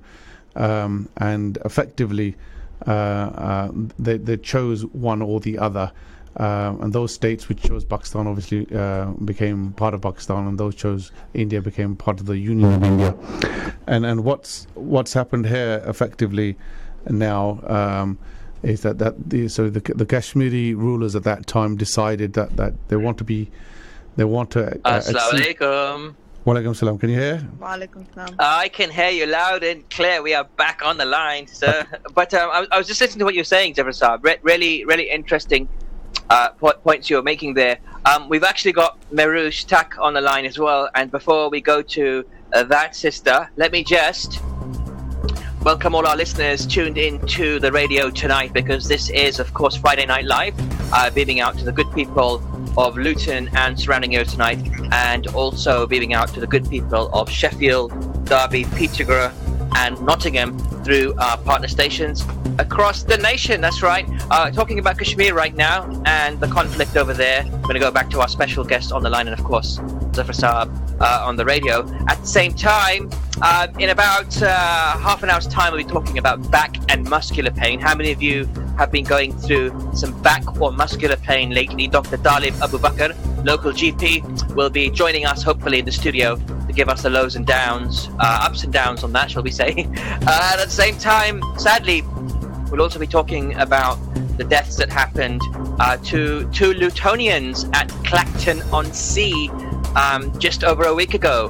Speaker 3: and effectively they chose one or the other. And those states which chose Pakistan obviously became part of Pakistan, and those chose India became part of the Union of India. And what's happened here effectively now is that the Kashmiri rulers at that time decided that they want to
Speaker 2: Assalamu alaikum.
Speaker 3: Walaikum salam. Can you hear?
Speaker 6: Walaikum salam.
Speaker 2: I can hear you loud and clear. We are back on the line, sir. But I was just listening to what you're saying, Jafar Saab. Really, really interesting points you're making there. We've actually got Mehrush Tak on the line as well. And before we go to that, sister, let me just welcome all our listeners tuned in to the radio tonight, because this is, of course, Friday Night Live, beaming out to the good people of Luton and surrounding areas tonight, and also beaming out to the good people of Sheffield, Derby, Peterborough and Nottingham through our partner stations across the nation. That's right. Talking about Kashmir right now and the conflict over there. We're going to go back to our special guest on the line, and of course Zafar Saab on the radio. At the same time, in about half an hour's time, we'll be talking about back and muscular pain. How many of you have been going through some back or muscular pain lately? Dr. Dalib Abu Bakr, local GP, will be joining us hopefully in the studio to give us the lows and downs, ups and downs on that, shall we say. And at the same time, sadly, we'll also be talking about the deaths that happened to two Lutonians at Clacton on Sea just over a week ago.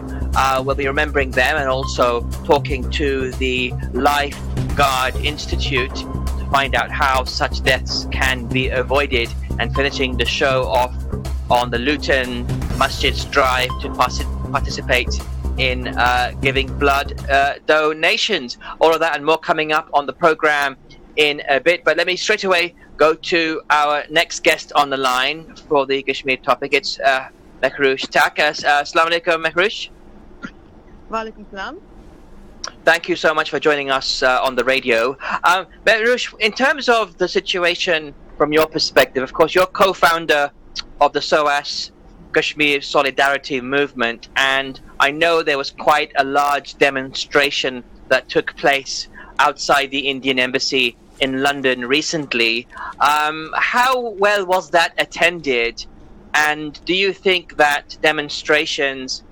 Speaker 2: We'll be remembering them and also talking to the Lifeguard Institute to find out how such deaths can be avoided, and finishing the show off on the Luton Masjid's drive to participate in giving blood donations. All of that and more coming up on the program in a bit, but let me straight away go to our next guest on the line for the Kashmir topic. It's Mehrush Tak. Assalamu alaikum, Mehrush.
Speaker 6: Walaikum salam.
Speaker 2: Thank you so much for joining us on the radio. Mehrush, in terms of the situation from your perspective, of course, you're co-founder of the SOAS Kashmir Solidarity Movement, and I know there was quite a large demonstration that took place outside the Indian Embassy in London recently. How well was that attended? And do you think that demonstrations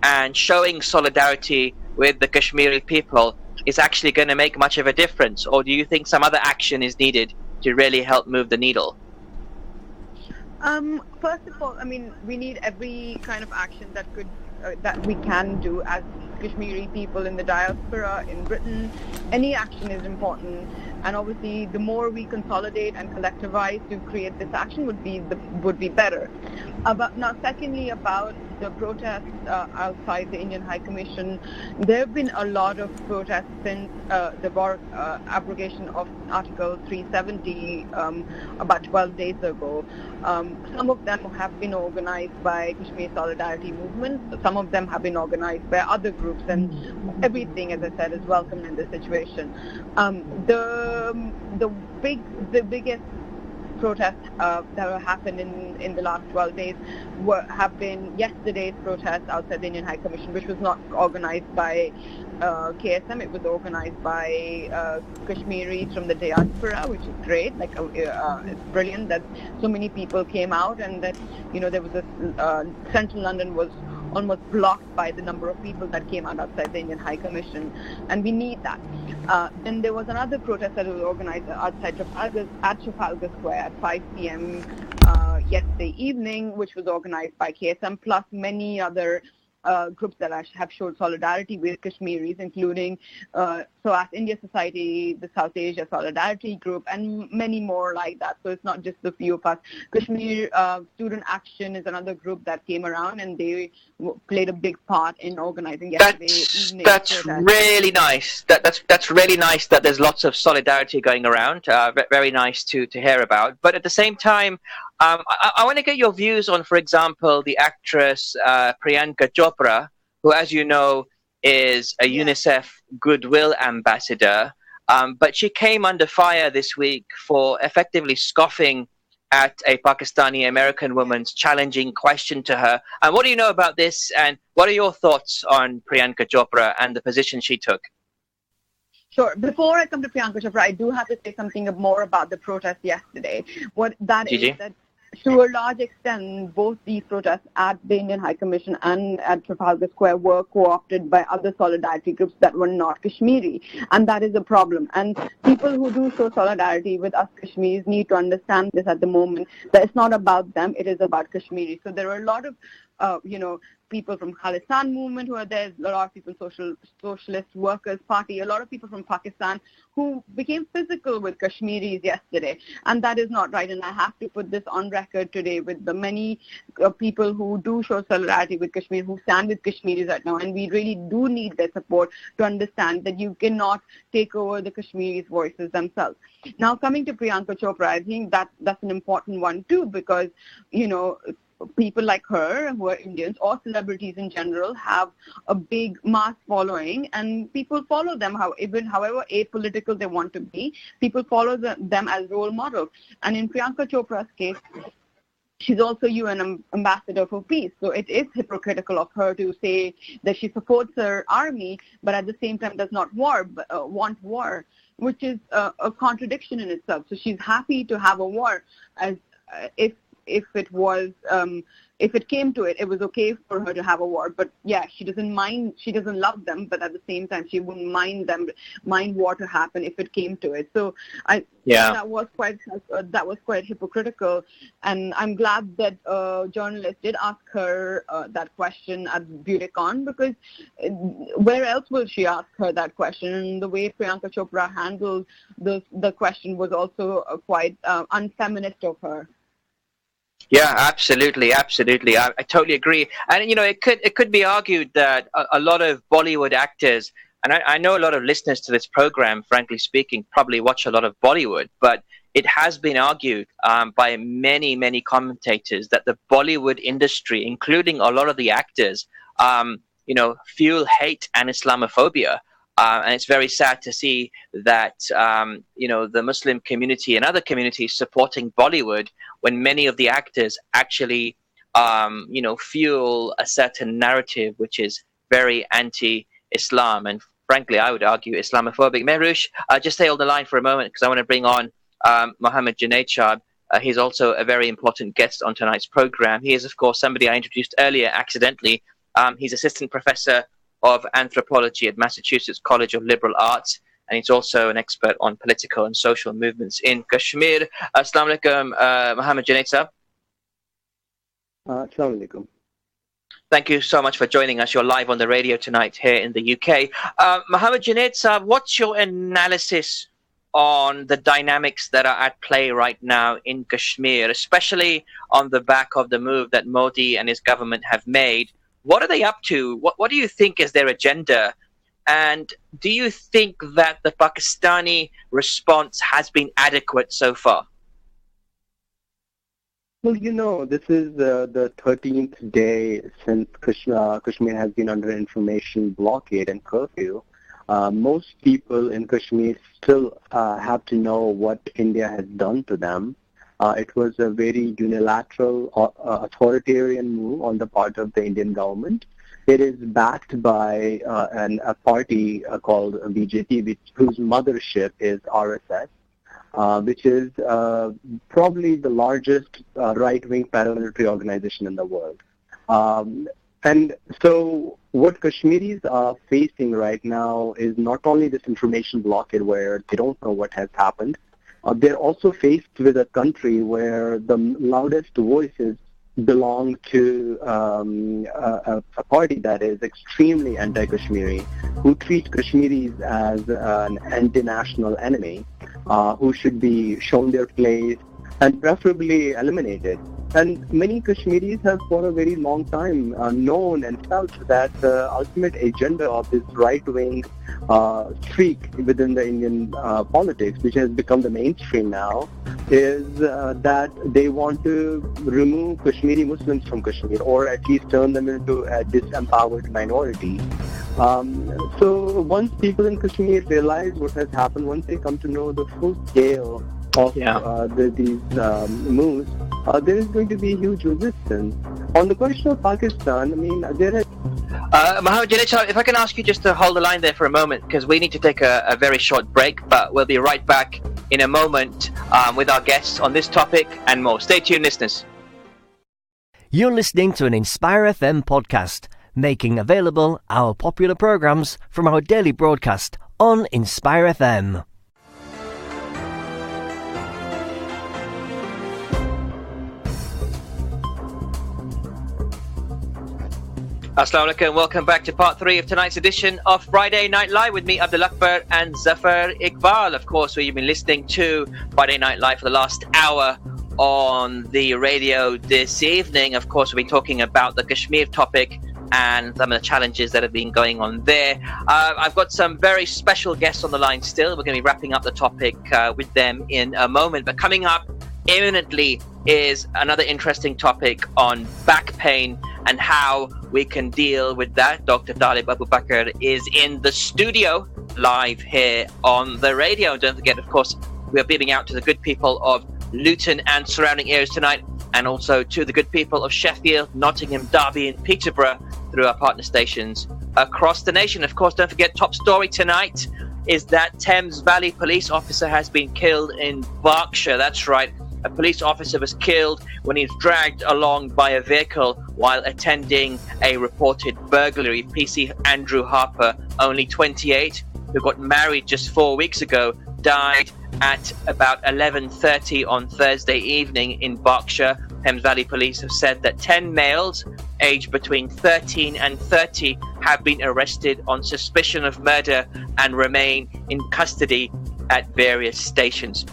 Speaker 2: and showing solidarity with the Kashmiri people is actually going to make much of a difference? Or do you think some other action is needed to really help move the needle?
Speaker 6: First of all, I mean, we need every kind of action that we can do as Kashmiri people in the diaspora in Britain. Any action is important, and obviously the more we consolidate and collectivize to create this action would be better. But now, secondly, about the protests outside the Indian High Commission, there have been a lot of protests since the abrogation of Article 370 about 12 days ago. Some of them have been organized by Kashmir Solidarity Movement. Some of them have been organized by other groups, and everything, as I said, is welcome in this situation. The biggest protests that have happened in the last 12 days have been yesterday's protests outside the Indian High Commission, which was not organized by KSM. It was organized by Kashmiris from the diaspora, which is great. It's brilliant that so many people came out, and that there was central London was almost blocked by the number of people that came out outside the Indian High Commission, and we need that. Then there was another protest that was organized outside Trafalgar Square at 5 p.m. Yesterday evening, which was organized by KSM, plus many other groups that have showed solidarity with Kashmiris, including SOAS India Society, the South Asia Solidarity Group, and many more like that. So it's not just the few of us. Kashmir Student Action is another group that came around, and they played a big part in organizing yesterday evening.
Speaker 2: That's really nice. That's really nice that there's lots of solidarity going around. Very nice to hear about. But at the same time, I want to get your views on, for example, the actress Priyanka Chopra, who, as you know, is a UNICEF Goodwill Ambassador. But she came under fire this week for effectively scoffing at a Pakistani-American woman's challenging question to her. And what do you know about this? And what are your thoughts on Priyanka Chopra and the position she took?
Speaker 6: Sure. Before I come to Priyanka Chopra, I do have to say something more about the protest yesterday. What that
Speaker 2: Gigi?
Speaker 6: is that, to a large extent, both these protests at the Indian High Commission and at Trafalgar Square were co-opted by other solidarity groups that were not Kashmiri, and that is a problem. And people who do show solidarity with us Kashmiris need to understand this at the moment, that it's not about them, it is about Kashmiri. So there are a lot of people from Khalistan movement who are there, a lot of people, Socialist Workers Party, a lot of people from Pakistan who became physical with Kashmiris yesterday, and that is not right. And I have to put this on record today with the many people who do show solidarity with Kashmir, who stand with Kashmiris right now, and we really do need their support to understand that you cannot take over the Kashmiris' voices themselves. Now, coming to Priyanka Chopra, I think that's an important one too, because people like her, who are Indians, or celebrities in general, have a big mass following, and people follow them, however apolitical they want to be. People follow them as role models. And in Priyanka Chopra's case, she's also UN ambassador for peace. So it is hypocritical of her to say that she supports her army, but at the same time does not want war, which is a contradiction in itself. So she's happy to have a war as if it came to it, it was okay for her to have a war. But yeah, she doesn't love them, but at the same time, she wouldn't mind war to happen if it came to it. So that was quite hypocritical. And I'm glad that a journalist did ask her that question at BeautyCon, because where else will she ask her that question? And the way Priyanka Chopra handled the question was also quite unfeminist of her.
Speaker 2: Yeah, absolutely. I totally agree. And it could be argued that a lot of Bollywood actors, and I know a lot of listeners to this program, frankly speaking, probably watch a lot of Bollywood, but it has been argued by many commentators that the Bollywood industry, including a lot of the actors, fuel hate and Islamophobia. And it's very sad to see that, the Muslim community and other communities supporting Bollywood when many of the actors actually, fuel a certain narrative which is very anti-Islam. And frankly, I would argue Islamophobic. Mehrush, just stay on the line for a moment because I want to bring on Mohammed Junaid. He's also a very important guest on tonight's program. He is, of course, somebody I introduced earlier accidentally. He's assistant professor of anthropology at Massachusetts College of Liberal Arts, and he's also an expert on political and social movements in Kashmir. Assalamu alaikum, Mohammed Junaid sahab.
Speaker 8: Assalamu alaikum.
Speaker 2: Thank you so much for joining us. You're live on the radio tonight here in the UK. Mohammed Junaid Saab, what's your analysis on the dynamics that are at play right now in Kashmir, especially on the back of the move that Modi and his government have made? What are they up to? What do you think is their agenda? And do you think that the Pakistani response has been adequate so far?
Speaker 8: Well, this is the 13th day since Kashmir has been under information blockade and curfew. Most people in Kashmir still have to know what India has done to them. It was a very unilateral, authoritarian move on the part of the Indian government. It is backed by a party called BJP, whose mothership is RSS. Which is probably the largest right-wing paramilitary organization in the world. And so what Kashmiris are facing right now is not only this information blockade where they don't know what has happened, they're also faced with a country where the loudest voices belong to a party that is extremely anti-Kashmiri, who treat Kashmiris as an anti-national enemy, who should be shown their place and preferably eliminated. And many Kashmiris have for a very long time known and felt that the ultimate agenda of this right-wing streak within the Indian politics, which has become the mainstream now, is that they want to remove Kashmiri Muslims from Kashmir, or at least turn them into a disempowered minority. So once people in Kashmir realize what has happened, once they come to know the full scale of these moves, there is going to be huge resistance. On the question of Pakistan, I mean, there is...
Speaker 2: Mohammed Junaid, if I can ask you just to hold the line there for a moment, because we need to take a very short break, but we'll be right back in a moment with our guests on this topic and more. Stay tuned, listeners.
Speaker 1: You're listening to an Inspire FM podcast, making available our popular programs from our daily broadcast on Inspire FM.
Speaker 2: Assalamu alaikum, welcome back to part 3 of tonight's edition of Friday Night Live with me, Abdul Akbar and Zafar Iqbal. Of course, we've been listening to Friday Night Live for the last hour on the radio this evening. Of course, we've been talking about the Kashmir topic and some of the challenges that have been going on there. I've got some very special guests on the line still. We're going to be wrapping up the topic with them in a moment. But coming up imminently is another interesting topic on back pain and how we can deal with that. Dr. Talib Abu Bakr is in the studio live here on the radio. Don't forget, of course, we are beaming out to the good people of Luton and surrounding areas tonight, and also to the good people of Sheffield, Nottingham, Derby and Peterborough through our partner stations across the nation. Of course, don't forget, top story tonight is that Thames Valley police officer has been killed in Berkshire. That's right. A police officer was killed when he was dragged along by a vehicle while attending a reported burglary. PC Andrew Harper, only 28, who got married just 4 weeks ago, died at about 11:30 on Thursday evening in Berkshire. Thames Valley Police have said that 10 males aged between 13 and 30 have been arrested on suspicion of murder and remain in custody at various stations.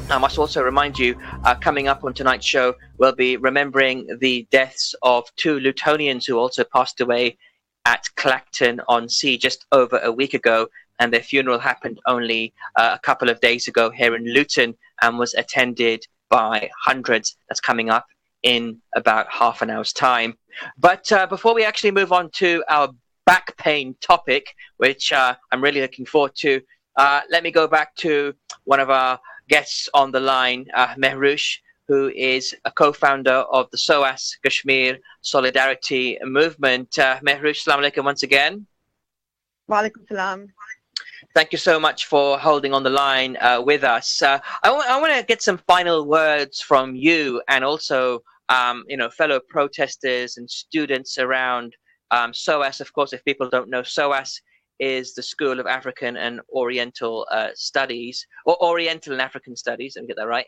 Speaker 2: I must also remind you, coming up on tonight's show, we'll be remembering the deaths of 2 Lutonians who also passed away at Clacton on Sea just over a week ago, and their funeral happened only a couple of days ago here in Luton and was attended by hundreds. That's coming up in about half an hour's time. But before we actually move on to our back pain topic, which I'm really looking forward to, let me go back to one of our guests on the line, Mehrush, who is a co-founder of the SOAS Kashmir Solidarity Movement. Mehrush, Assalamu alaikum once again.
Speaker 6: Wa alaikum salam.
Speaker 2: Thank you so much for holding on the line with us. I want to get some final words from you and also, fellow protesters and students around SOAS. Of course, if people don't know, SOAS is the School of African and Oriental Studies, or Oriental and African Studies, let me get that right.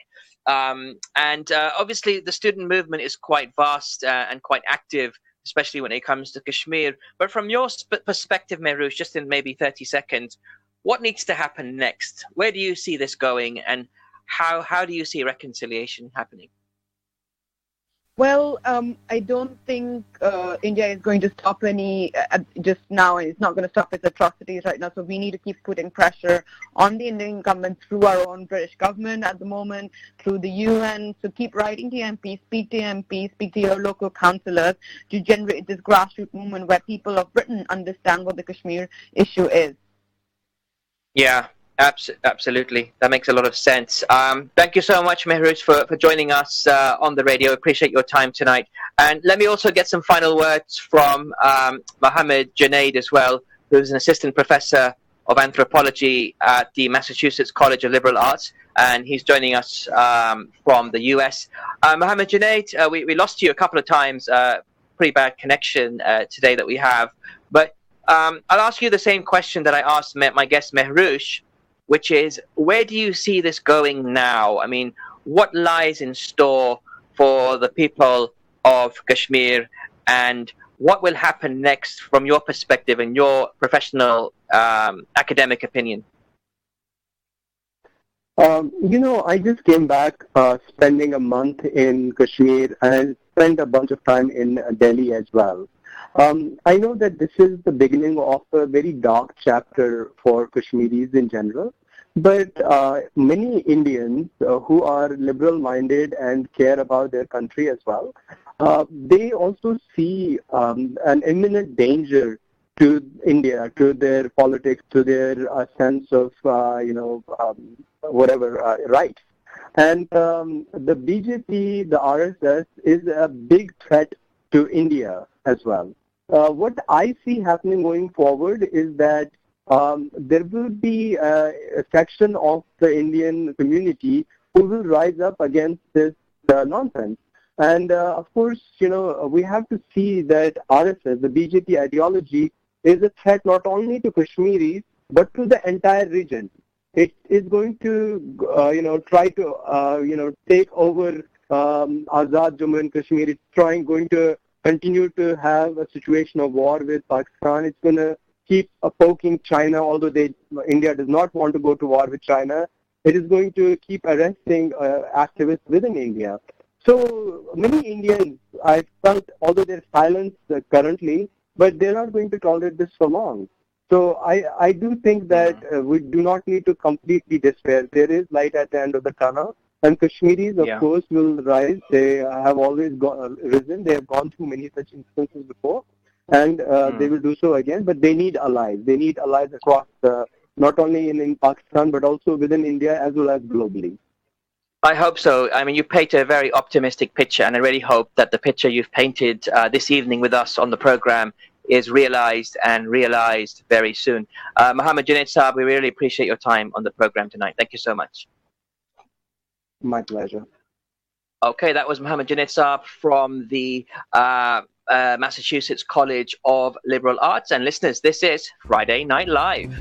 Speaker 2: And obviously the student movement is quite vast and quite active, especially when it comes to Kashmir. But from your perspective, Mehrush, just in maybe 30 seconds, what needs to happen next? Where do you see this going, and how do you see reconciliation happening?
Speaker 6: Well, I don't think India is going to stop any just now. It's not going to stop its atrocities right now. So we need to keep putting pressure on the Indian government through our own British government at the moment, through the UN. So keep writing to MPs, speak to MPs, speak to your local councillors to generate this grassroots movement where people of Britain understand what the Kashmir issue is.
Speaker 2: Yeah. Absolutely. That makes a lot of sense. Thank you so much, Mehrush, for joining us on the radio. Appreciate your time tonight. And let me also get some final words from Mohammed Junaid as well, who's an assistant professor of anthropology at the Massachusetts College of Liberal Arts. And he's joining us from the US. Mohammed Junaid, we lost you a couple of times. Pretty bad connection today that we have. But I'll ask you the same question that I asked my guest Mehrush, which is, where do you see this going now? I mean, what lies in store for the people of Kashmir, and what will happen next from your perspective and your professional academic opinion?
Speaker 8: I just came back spending a month in Kashmir, and I spent a bunch of time in Delhi as well. I know that this is the beginning of a very dark chapter for Kashmiris in general, but many Indians who are liberal-minded and care about their country as well, they also see an imminent danger to India, to their politics, to their sense of, rights. And the BJP, the RSS, is a big threat to India as well. What I see happening going forward is that there will be a section of the Indian community who will rise up against this nonsense. And of course, we have to see that RSS, the BJP ideology, is a threat not only to Kashmiris, but to the entire region. It is going to, try to, take over Azad Jammu and Kashmir. It's going to continue to have a situation of war with Pakistan. It's going to keep poking China, although India does not want to go to war with China. It is going to keep arresting activists within India. So many Indians, I felt, although they're silenced currently, but they're not going to tolerate this for long. So I do think that we do not need to completely despair. There is light at the end of the tunnel. And Kashmiris, of course, will rise. They have always risen. They have gone through many such instances before. And they will do so again. But they need allies. They need allies across, not only in Pakistan, but also within India as well as globally.
Speaker 2: I hope so. I mean, you painted a very optimistic picture, and I really hope that the picture you've painted this evening with us on the program is realized very soon. Mohammed Junaid Saab, we really appreciate your time on the program tonight. Thank you so much.
Speaker 8: My pleasure.
Speaker 2: Okay, that was Mohammed Junaid Saab from the Massachusetts College of Liberal Arts. And listeners, this is Friday Night Live.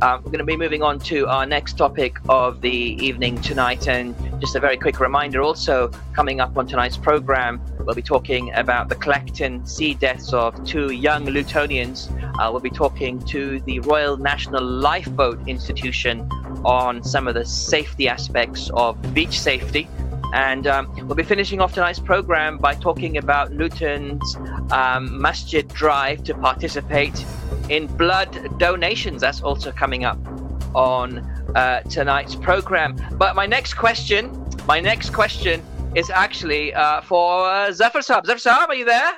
Speaker 2: We're going to be moving on to our next topic of the evening tonight. And just a very quick reminder also, coming up on tonight's program, we'll be talking about the Clacton sea deaths of 2 young Lutonians. We'll be talking to the Royal National Lifeboat Institution on some of the safety aspects of beach safety. And we'll be finishing off tonight's program by talking about Luton's Masjid drive to participate in blood donations. That's also coming up on tonight's program. But my next question is actually for Zafar Saab. Zafar Saab, are you there?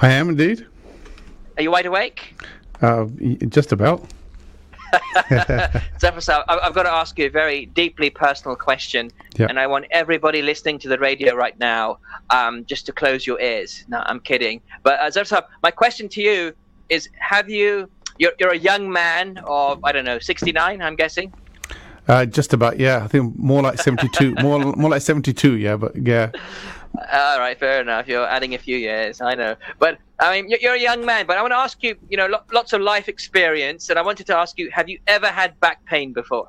Speaker 3: I am indeed.
Speaker 2: Are you wide awake?
Speaker 3: Just about.
Speaker 2: Zafar Saab, I've got to ask you a very deeply personal question, and I want everybody listening to the radio right now just to close your ears. No, I'm kidding. But Zafar Saab, my question to you is: you're a young man of, I don't know, 69, I'm guessing?
Speaker 3: Just about, yeah. I think more like 72. more like 72, yeah. But yeah.
Speaker 2: All right, fair enough. You're adding a few years, I know. But I mean, you're a young man. But I want to ask you, lots of life experience, and I wanted to ask you: have you ever had back pain before?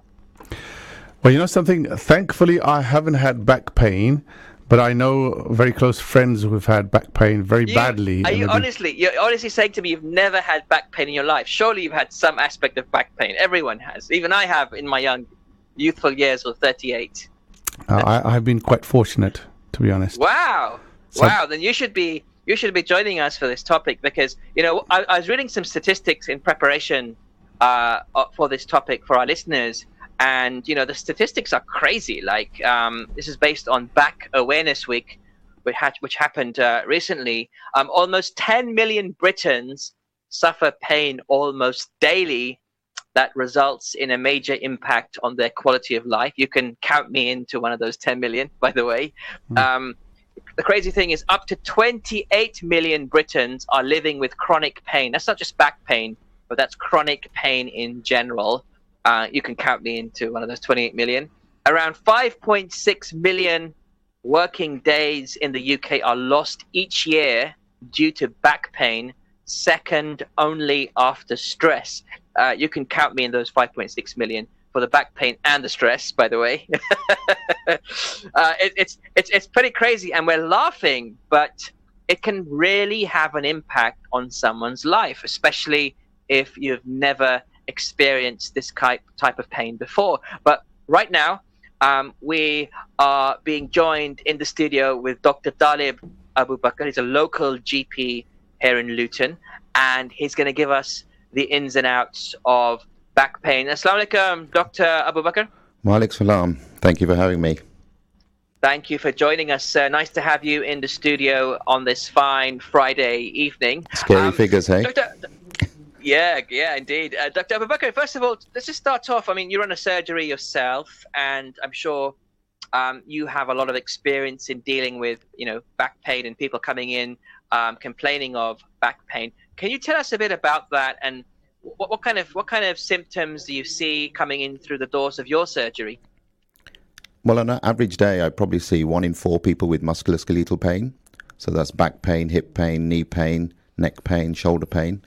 Speaker 3: Well, something. Thankfully, I haven't had back pain. But I know very close friends who've had back pain very badly.
Speaker 2: You're honestly saying to me you've never had back pain in your life? Surely you've had some aspect of back pain. Everyone has. Even I have in my youthful years of 38.
Speaker 3: I've been quite fortunate, to be honest.
Speaker 2: Wow. Wow. Then you should be joining us for this topic, because I was reading some statistics in preparation for this topic for our listeners. And, the statistics are crazy. Like, this is based on Back Awareness Week, which happened recently. Almost 10 million Britons suffer pain almost daily that results in a major impact on their quality of life. You can count me into one of those 10 million, by the way. The crazy thing is up to 28 million Britons are living with chronic pain. That's not just back pain, but that's chronic pain in general. You can count me into one of those 28 million. Around 5.6 million working days in the UK are lost each year due to back pain, second only after stress. You can count me in those 5.6 million for the back pain and the stress, by the way. It's pretty crazy, and we're laughing, but it can really have an impact on someone's life, especially if you've never experienced this type of pain before. But right now, we are being joined in the studio with Dr. Talib Abu Bakr. He's a local GP here in Luton, and he's going to give us the ins and outs of back pain. Assalamu alaikum, Dr. Abu Bakr.
Speaker 9: Wa alaikum salam. Thank you for having me.
Speaker 2: Thank you for joining us. Nice to have you in the studio on this fine Friday evening.
Speaker 9: Scary figures, hey?
Speaker 2: Yeah, indeed. Dr. Abu Bakr, first of all, let's just start off. I mean, you run a surgery yourself, and I'm sure you have a lot of experience in dealing with, back pain and people coming in complaining of back pain. Can you tell us a bit about that, and what kind of symptoms do you see coming in through the doors of your surgery?
Speaker 9: Well, on an average day, I probably see 1 in 4 people with musculoskeletal pain. So that's back pain, hip pain, knee pain, neck pain, shoulder pain.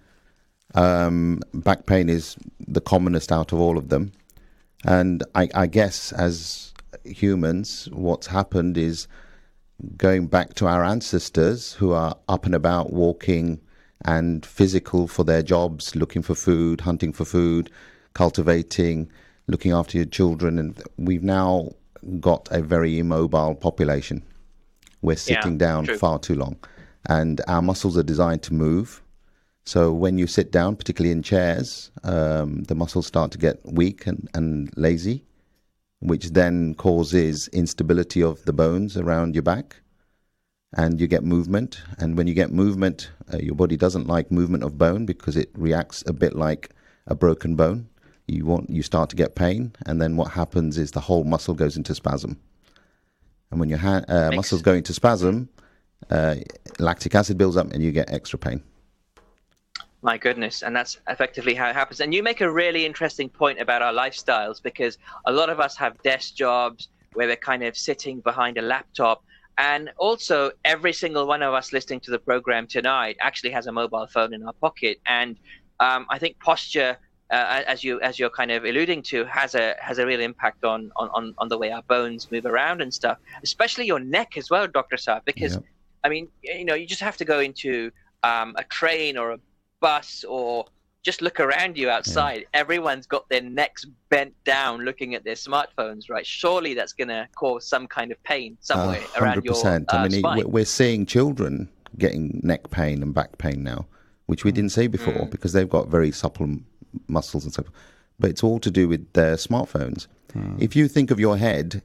Speaker 9: Back pain is the commonest out of all of them. And I guess as humans, what's happened is going back to our ancestors who are up and about walking and physical for their jobs, looking for food, hunting for food, cultivating, looking after your children. And we've now got a very immobile population. We're sitting down far too long. And our muscles are designed to move. So when you sit down, particularly in chairs, the muscles start to get weak and lazy, which then causes instability of the bones around your back. And you get movement. And when you get movement, your body doesn't like movement of bone because it reacts a bit like a broken bone. You start to get pain. And then what happens is the whole muscle goes into spasm. And when your muscles go into spasm, lactic acid builds up and you get extra pain.
Speaker 2: My goodness. And that's effectively how it happens. And you make a really interesting point about our lifestyles, because a lot of us have desk jobs where we're kind of sitting behind a laptop. And also, every single one of us listening to the program tonight actually has a mobile phone in our pocket. And I think posture, as you're kind of alluding to, has a real impact on the way our bones move around and stuff, especially your neck as well, Dr. Saab, because, I mean, you just have to go into a train or a bus or just look around you outside. Everyone's got their necks bent down looking at their smartphones, right? Surely that's going to cause some kind of pain somewhere around your 100%.
Speaker 9: I mean,
Speaker 2: spine.
Speaker 9: We're seeing children getting neck pain and back pain now, which we didn't see before because they've got very supple muscles and stuff. But it's all to do with their smartphones. If you think of your head,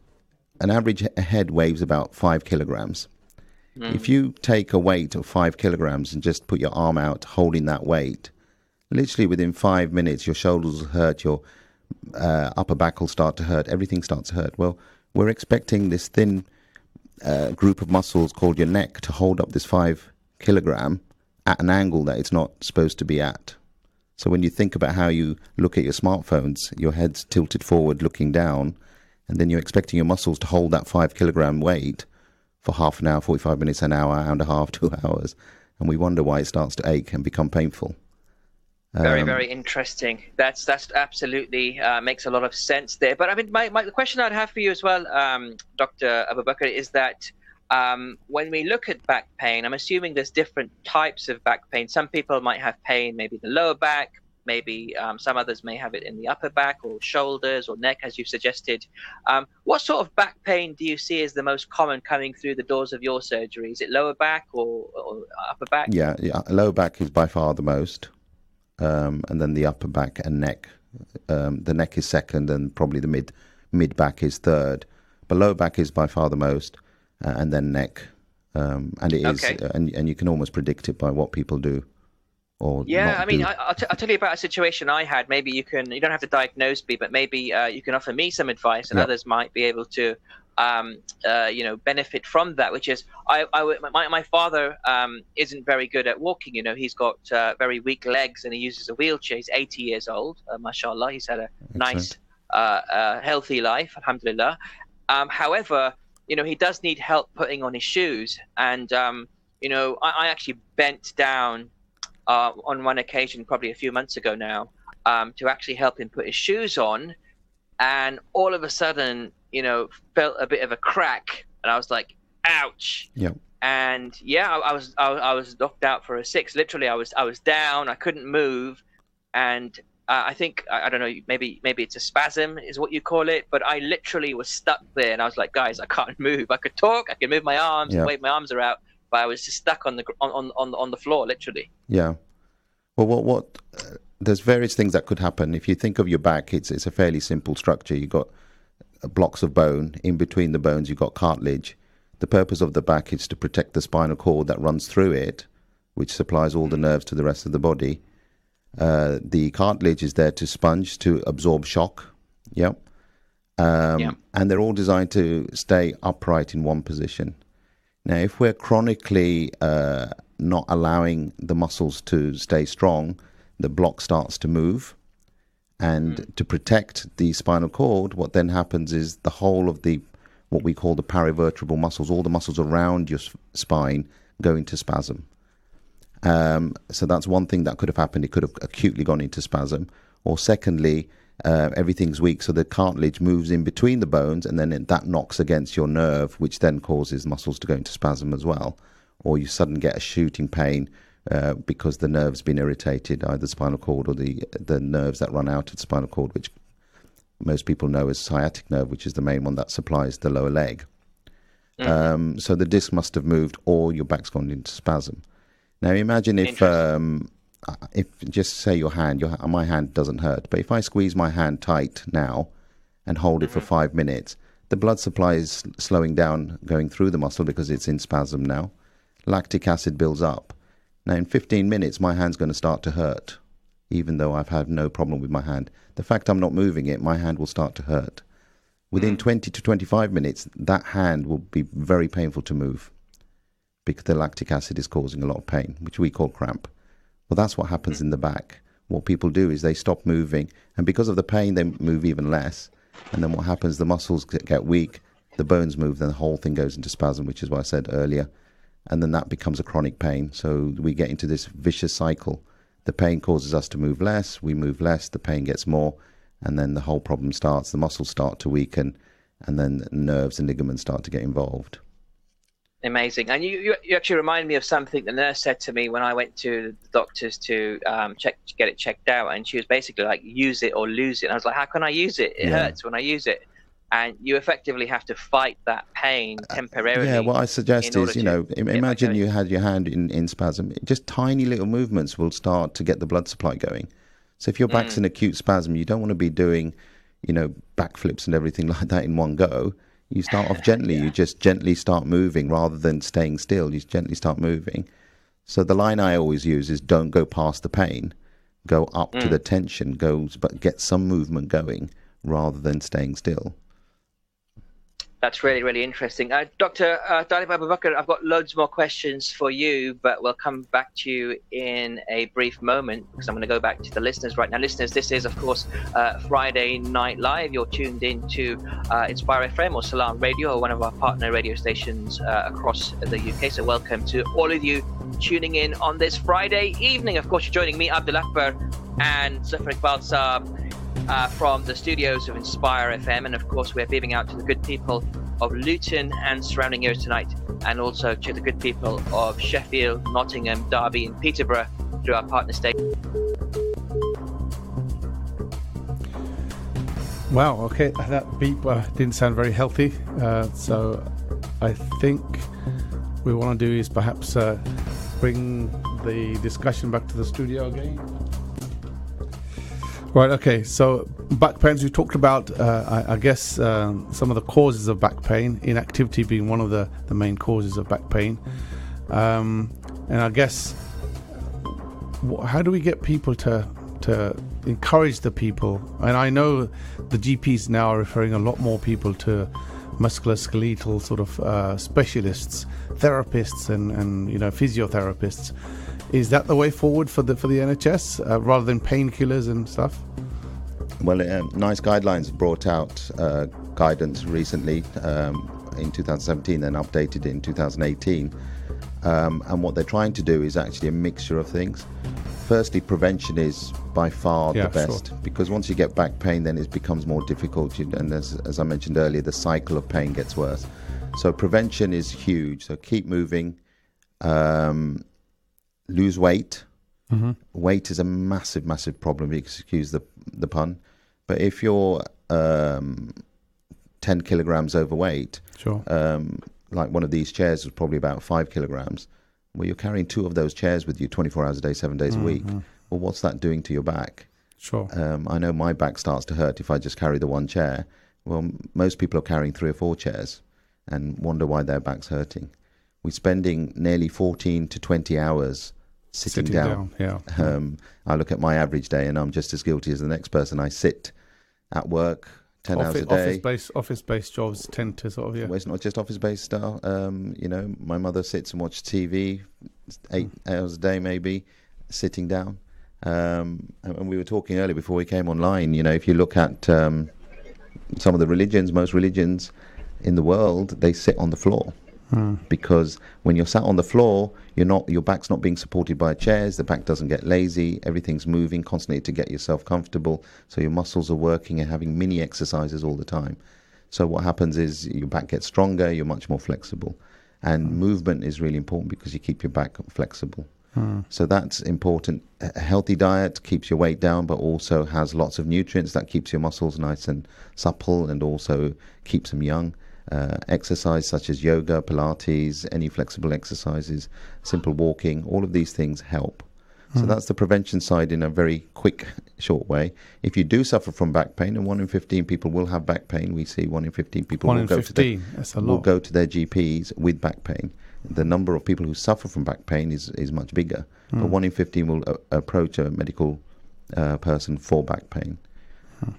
Speaker 9: an average head weighs about 5 kilograms. If you take a weight of 5 kilograms and just put your arm out holding that weight, literally within 5 minutes, your shoulders will hurt, your upper back will start to hurt, everything starts to hurt. Well, we're expecting this thin group of muscles called your neck to hold up this 5 kilogram at an angle that it's not supposed to be at. So when you think about how you look at your smartphones, your head's tilted forward looking down, and then you're expecting your muscles to hold that 5 kilogram weight for half an hour, 45 minutes, an hour, hour and a half, 2 hours. And we wonder why it starts to ache and become painful.
Speaker 2: Very, very interesting. That's absolutely makes a lot of sense there. But I mean, the question I'd have for you as well, Dr. Abu Bakr, is that when we look at back pain, I'm assuming there's different types of back pain. Some people might have pain, maybe the lower back, maybe some others may have it in the upper back or shoulders or neck, as you've suggested. What sort of back pain do you see as the most common coming through the doors of your surgery? Is it lower back or upper back?
Speaker 9: Yeah, lower back is by far the most, and then the upper back and neck. The neck is second, and probably the mid back is third. But lower back is by far the most, and then neck. And it is, and you can almost predict it by what people do. I'll tell you about a situation I had. Maybe you don't have to diagnose me, but maybe you can offer me some advice, and others might be able to benefit from that, which is my father isn't very good at walking. He's got very weak legs and he uses a wheelchair. He's 80 years old, mashallah. He's had a nice healthy life, alhamdulillah. However, he does need help putting on his shoes, and I actually bent down on one occasion, probably a few months ago now, to actually help him put his shoes on, and all of a sudden, felt a bit of a crack, and I was like, "Ouch!" Yeah. And I was knocked out for a 6. Literally, I was down. I couldn't move, and I think I don't know. Maybe it's a spasm, is what you call it. But I literally was stuck there, and I was like, "Guys, I can't move. I could talk. I could move my arms and wave my arms around." But I was just stuck on the floor, literally. Yeah. Well, there's various things that could happen. If you think of your back, it's a fairly simple structure. You've got blocks of bone. In between the bones, you've got cartilage. The purpose of the back is to protect the spinal cord that runs through it, which supplies all the nerves to the rest of the body. The cartilage is there to sponge, to absorb shock. And they're all designed to stay upright in one position. Now, if we're chronically not allowing the muscles to stay strong, the block starts to move. And to protect the spinal cord, what then happens is the whole of what we call the paravertebral muscles, all the muscles around your spine, go into spasm. So that's one thing that could have happened. It could have acutely gone into spasm. Or secondly, everything's weak, so the cartilage moves in between the bones, and then that knocks against your nerve, which then causes muscles to go into spasm as well. Or you suddenly get a shooting pain because the nerve's been irritated, either the spinal cord or the nerves that run out of the spinal cord, which most people know as sciatic nerve, which is the main one that supplies the lower leg. So the disc must have moved, or your back's gone into spasm. Now imagine if just say my hand doesn't hurt, but if I squeeze my hand tight now and hold it for 5 minutes, the blood supply is slowing down going through the muscle because it's in spasm now. Lactic acid builds up. Now in 15 minutes, my hand's going to start to hurt, even though I've had no problem with my hand. The fact I'm not moving it, my hand will start to hurt. Within 20 to 25 minutes, that hand will be very painful to move because the lactic acid is causing a lot of pain, which we call cramp. Well, that's what happens in the back. What people do is they stop moving, and because of the pain, they move even less. And then what happens, the muscles get weak, the bones move, then the whole thing goes into spasm, which is what I said earlier. And then that becomes a chronic pain. So we get into this vicious cycle. The pain causes us to move less, we move less, the pain gets more, and then the whole problem starts. The muscles start to weaken, and then nerves and ligaments start to get involved.
Speaker 2: Amazing. And you actually remind me of something the nurse said to me when I went to the doctors to get it checked out, and she was basically like, use it or lose it. And I was like, how can I use it? It hurts when I use it. And you effectively have to fight that pain temporarily.
Speaker 9: Yeah, what I suggest is, imagine you had your hand in spasm. Just tiny little movements will start to get the blood supply going. So if your back's in acute spasm, you don't want to be doing, backflips and everything like that in one go. You start off gently. You just gently start moving rather than staying still. You gently start moving. So the line I always use is don't go past the pain. Go up to the tension. But get some movement going rather than staying still.
Speaker 2: That's really, really interesting. Dr. Talib Abu Bakr, I've got loads more questions for you, but we'll come back to you in a brief moment because I'm going to go back to the listeners right now. Listeners, this is, of course, Friday Night Live. You're tuned in to Inspire FM or Salam Radio, or one of our partner radio stations across the UK. So welcome to all of you tuning in on this Friday evening. Of course, you're joining me, Abdul Akbar, and Zafar Iqbal Saab, from the studios of Inspire FM, and of course we're beaming out to the good people of Luton and surrounding areas tonight and also to the good people of Sheffield, Nottingham, Derby and Peterborough through our partner station.
Speaker 3: Wow, okay, that beep didn't sound very healthy. So I think what we want to do is perhaps bring the discussion back to the studio again. Right, okay, so back pains, we talked about, I guess, some of the causes of back pain, inactivity being one of the main causes of back pain. And I guess, how do we get people to encourage the people? And I know the GPs now are referring a lot more people to musculoskeletal sort of specialists, therapists and physiotherapists. Is that the way forward for the NHS rather than painkillers and stuff?
Speaker 9: Well, NICE guidelines brought out guidance recently in 2017, then updated in 2018. And what they're trying to do is actually a mixture of things. Firstly, prevention is by far the best, because once you get back pain, then it becomes more difficult. And as I mentioned earlier, the cycle of pain gets worse. So prevention is huge. So keep moving, lose weight. Mm-hmm. Weight is a massive problem, excuse the pun. But if you're 10 kilograms overweight, like one of these chairs was probably about 5 kilograms, well, you're carrying 2 of those chairs with you 24 hours a day, 7 days a week. Well, what's that doing to your back?
Speaker 3: Sure.
Speaker 9: I know my back starts to hurt if I just carry the one chair. Well, most people are carrying 3 or 4 chairs and wonder why their back's hurting. We're spending nearly 14 to 20 hours sitting down. I look at my average day and I'm just as guilty as the next person. I sit at work 10 hours a day.
Speaker 3: Office-based jobs tend to sort of,
Speaker 9: Well, it's not just office-based style. My mother sits and watches TV 8 hours a day, maybe, sitting down. And we were talking earlier before we came online, if you look at some of the religions, most religions in the world, they sit on the floor. Because when you're sat on the floor, your back's not being supported by chairs, the back doesn't get lazy, everything's moving constantly to get yourself comfortable, so your muscles are working and having mini exercises all the time. So what happens is your back gets stronger, you're much more flexible. And movement is really important because you keep your back flexible. So that's important. A healthy diet keeps your weight down, but also has lots of nutrients that keeps your muscles nice and supple and also keeps them young. Exercise such as yoga, Pilates, any flexible exercises, simple walking, all of these things help. So that's the prevention side in a very quick, short way. If you do suffer from back pain, and 1 in 15 people will have back pain, we see 1 in 15 people will go to their GPs with back pain. The number of people who suffer from back pain is much bigger, but 1 in 15 will approach a medical person for back pain.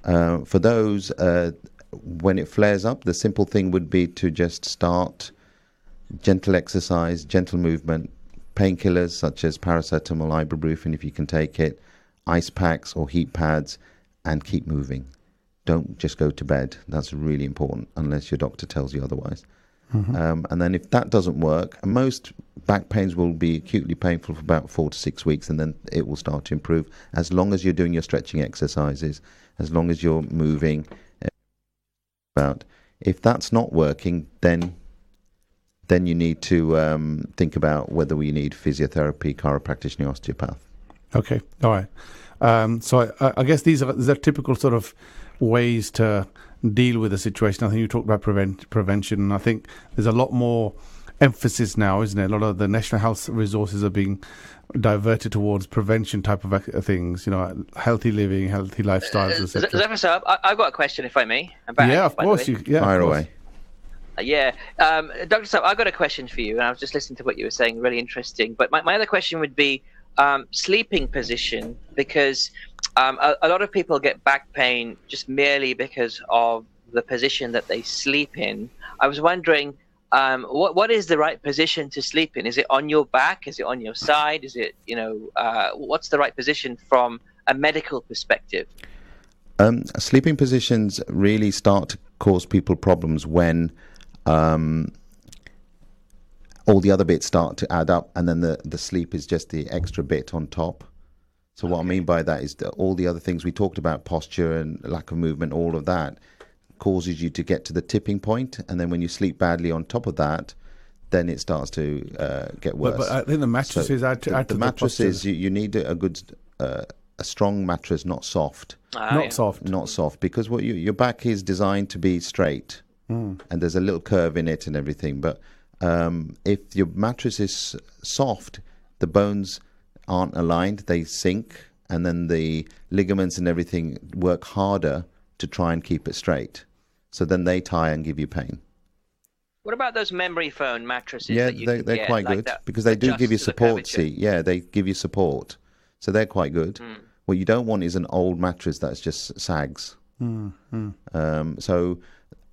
Speaker 9: For those when it flares up, the simple thing would be to just start gentle exercise, gentle movement, painkillers such as paracetamol, ibuprofen if you can take it, ice packs or heat pads, and keep moving. Don't just go to bed. That's really important unless your doctor tells you otherwise. And then if that doesn't work, most back pains will be acutely painful for about 4 to 6 weeks, and then it will start to improve as long as you're doing your stretching exercises, as long as you're moving. If that's not working, then you need to think about whether we need physiotherapy, chiropractic, osteopath.
Speaker 3: Okay, all right. So I guess these are typical sort of ways to deal with the situation. I think you talked about prevention, and I think there's a lot more emphasis now, isn't it? A lot of the national health resources are being diverted towards prevention type of things, healthy living, healthy lifestyles, etc.
Speaker 2: Zephyr, I've got a question, if I may.
Speaker 3: Of course.
Speaker 9: Fire away.
Speaker 2: Dr. Saab, I've got a question for you, and I was just listening to what you were saying, really interesting. But my other question would be sleeping position, because a lot of people get back pain just merely because of the position that they sleep in. I was wondering, what is the right position to sleep in? Is it on your back? Is it on your side? Is it, what's the right position from a medical perspective?
Speaker 9: Sleeping positions really start to cause people problems when all the other bits start to add up, and then the sleep is just the extra bit on top. So what I mean by that is that all the other things we talked about, posture and lack of movement, all of that causes you to get to the tipping point, and then when you sleep badly on top of that, then it starts to get worse.
Speaker 3: But I think the mattresses add to
Speaker 9: the mattresses. You need a good, a strong mattress, not soft. Not soft, because what your back is designed to be straight, and there's a little curve in it and everything. But if your mattress is soft, the bones aren't aligned; they sink, and then the ligaments and everything work harder to try and keep it straight. So then they tie and give you pain.
Speaker 2: What about those memory foam mattresses?
Speaker 9: Yeah,
Speaker 2: that you
Speaker 9: they're quite good because they do give you support. See, yeah, they give you support, so they're quite good. What you don't want is an old mattress that's just sags.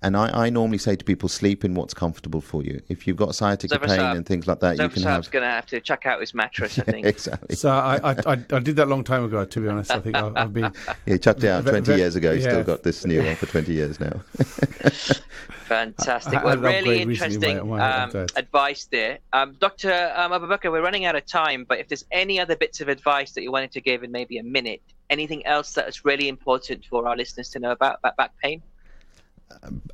Speaker 9: And I normally say to people, sleep in what's comfortable for you. If you've got sciatica pain and things like that, you can have.
Speaker 2: going to have to check out his mattress, I think.
Speaker 9: Exactly.
Speaker 3: So I did that a long time ago, to be honest. I think I've been...
Speaker 9: Yeah, chucked it out 20 years ago. He's still got this new one for 20 years now.
Speaker 2: Fantastic. Well, really interesting advice there. Dr. Abu Bakr, we're running out of time, but if there's any other bits of advice that you wanted to give in maybe a minute, anything else that's really important for our listeners to know about back pain?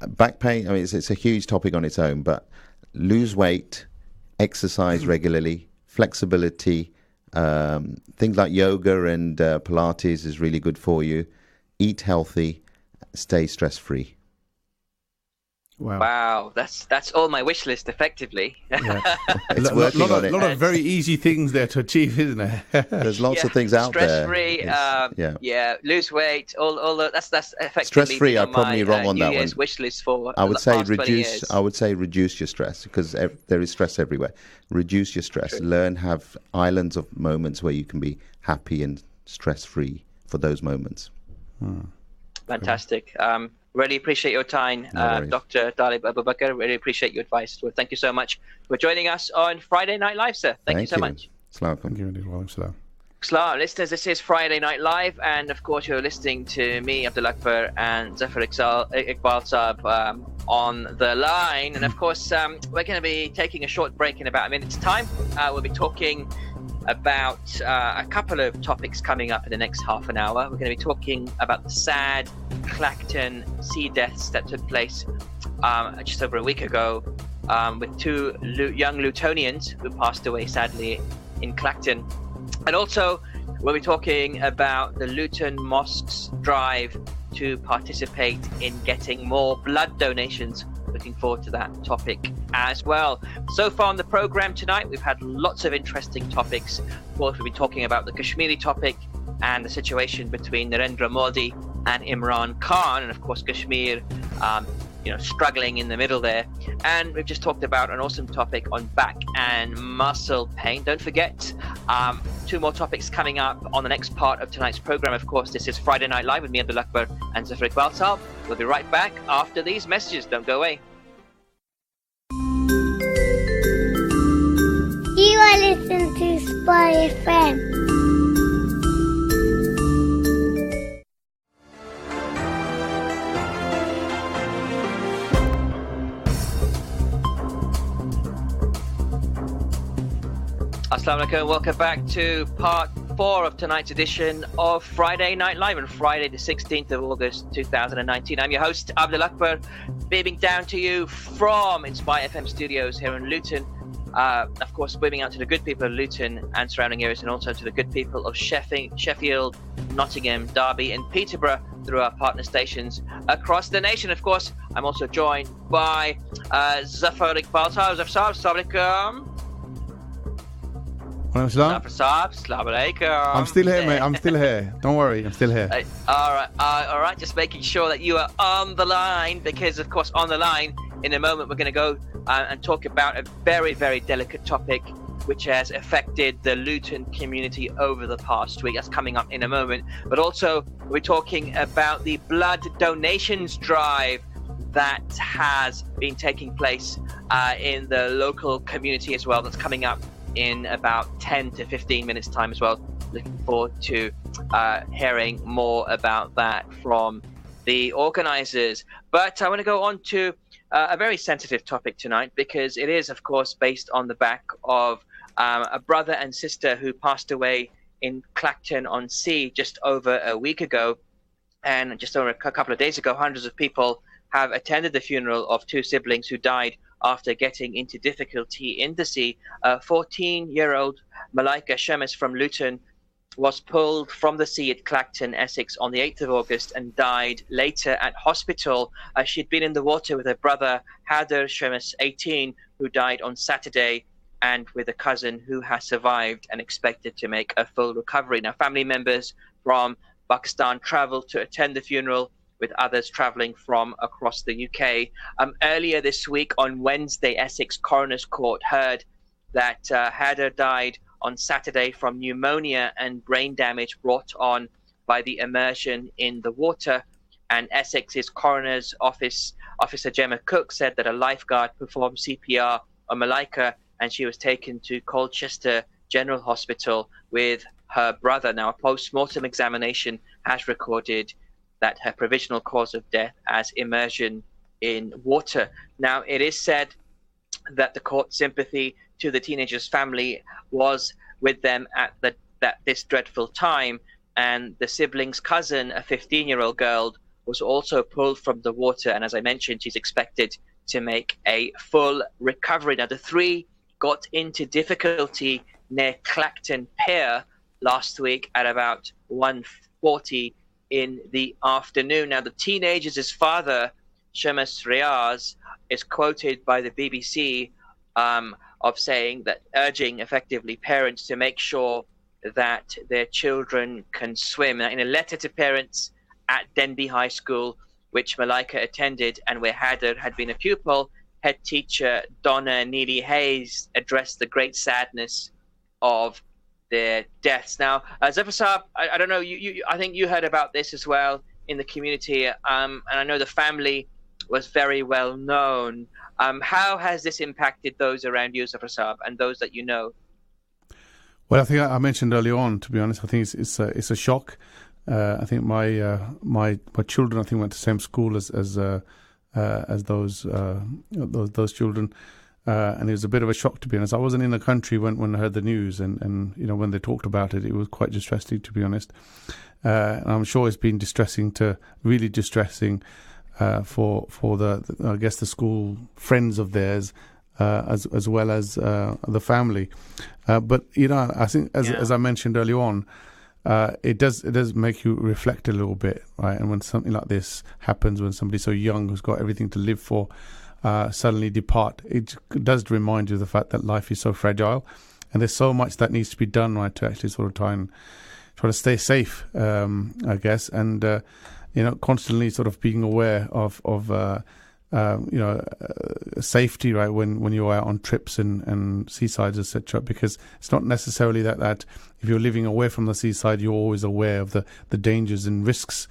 Speaker 9: Back pain, I mean, it's a huge topic on its own, but lose weight, exercise regularly, flexibility, things like yoga and Pilates is really good for you. Eat healthy, stay stress-free.
Speaker 2: Wow, that's all my wish list, effectively.
Speaker 3: Yeah.
Speaker 9: It's working on it.
Speaker 3: A lot of very easy things there to achieve, isn't there?
Speaker 9: There's lots of things out there.
Speaker 2: Stress-free, lose weight, all that's effectively
Speaker 9: stress-free. I'm probably wrong on that one.
Speaker 2: Wish list for
Speaker 9: I would say
Speaker 2: reduce.
Speaker 9: I would say reduce your stress because there is stress everywhere. Reduce your stress.
Speaker 2: True.
Speaker 9: Learn have islands of moments where you can be happy and stress-free for those moments.
Speaker 2: Fantastic. Really appreciate your time, Dr. Dalib Abu Bakr. Really appreciate your advice. Well, thank you so much for joining us on Friday Night Live, sir. Thank you so much.
Speaker 3: Thank you.
Speaker 2: Salam, listeners, this is Friday Night Live, and of course you're listening to me, Abdul Akbar, and Zafar Iqbal Saab on the line. And of course, we're going to be taking a short break in about a minute's time. We'll be talking about a couple of topics coming up in the next half an hour. We're going to be talking about the sad Clacton sea deaths that took place just over a week ago with two young Lutonians who passed away sadly in Clacton. And also we'll be talking about the Luton Mosque's drive to participate in getting more blood donations. Looking forward to that topic as well. So far on the program tonight, we've had lots of interesting topics. Of course, we'll be talking about the Kashmiri topic and the situation between Narendra Modi and Imran Khan, and of course Kashmir struggling in the middle there. And we've just talked about an awesome topic on back and muscle pain. Don't forget, two more topics coming up on the next part of tonight's program. Of course, this is Friday Night Live with me, Abdul Akbar, and Zafar Iqbal Saab. We'll be right back after these messages. Don't go away.
Speaker 10: You are listening to Spy FM.
Speaker 2: Assalamu alaikum, welcome back to part 4 of tonight's edition of Friday Night Live on Friday the 16th of August 2019. I'm your host Abdul Akbar, beaming down to you from Inspire FM studios here in Luton. Of course, beaming out to the good people of Luton and surrounding areas, and also to the good people of Sheffield, Nottingham, Derby and Peterborough through our partner stations across the nation. Of course, I'm also joined by Zafar Iqbal Saab. Zafar Saab, Assalamu alaikum. I'm
Speaker 3: still here, mate. I'm still here. Don't worry, I'm still here.
Speaker 2: All right. Just making sure that you are on the line, because, of course, on the line in a moment we're going to go and talk about a very, very delicate topic which has affected the Luton community over the past week. That's coming up in a moment. But also, we're talking about the blood donations drive that has been taking place in the local community as well. That's coming up in about 10 to 15 minutes time as well. Looking forward to hearing more about that from the organizers. But I want to go on to a very sensitive topic tonight, because it is, of course, based on the back of a brother and sister who passed away in Clacton on Sea just over a week ago. And just over a couple of days ago, hundreds of people have attended the funeral of two siblings who died after getting into difficulty in the sea. 14-year-old Malaika Shemes from Luton was pulled from the sea at Clacton, Essex on the 8th of August and died later at hospital. She'd been in the water with her brother, Haider Shemes, 18, who died on Saturday, and with a cousin who has survived and expected to make a full recovery. Now, family members from Pakistan travelled to attend the funeral, with others travelling from across the UK. Earlier this week, on Wednesday, Essex Coroner's Court heard that Haider died on Saturday from pneumonia and brain damage brought on by the immersion in the water. And Essex's Coroner's Office Officer Gemma Cook said that a lifeguard performed CPR on Malaika, and she was taken to Colchester General Hospital with her brother. Now, a post-mortem examination has recorded that her provisional cause of death as immersion in water. Now, it is said that the court's sympathy to the teenager's family was with them at this dreadful time, and the sibling's cousin, a 15-year-old girl, was also pulled from the water, and as I mentioned, she's expected to make a full recovery. Now, the three got into difficulty near Clacton Pier last week at about 1:40 in the afternoon. Now, the teenager's father, Shemes Riaz, is quoted by the BBC of saying that, urging effectively parents to make sure that their children can swim. Now, in a letter to parents at Denby High School, which Malaika attended and where Haider had been a pupil, head teacher Donna Neely Hayes addressed the great sadness of their deaths. Now, Zafar Saab, I don't know, I think you heard about this as well in the community, and I know the family was very well known. How has this impacted those around you, Zafar Saab, and those that you know?
Speaker 3: Well, I think I mentioned earlier on, to be honest, I think it's a shock. I think my children, I think, went to the same school as those children, and it was a bit of a shock, to be honest. I wasn't in the country when I heard the news, and you know, when they talked about it, it was quite distressing, to be honest. And I'm sure it's been really distressing for the I guess the school friends of theirs, as well as the family. But you know, I think as I mentioned earlier on, it does make you reflect a little bit, right? And when something like this happens, when somebody so young who's got everything to live for suddenly depart, it does remind you of the fact that life is so fragile, and there's so much that needs to be done, right, to actually sort of try to stay safe, I guess, and you know, constantly sort of being aware of you know, safety, right, when you're out on trips and seasides, etc. Because it's not necessarily that if you're living away from the seaside, you're always aware of the dangers and risks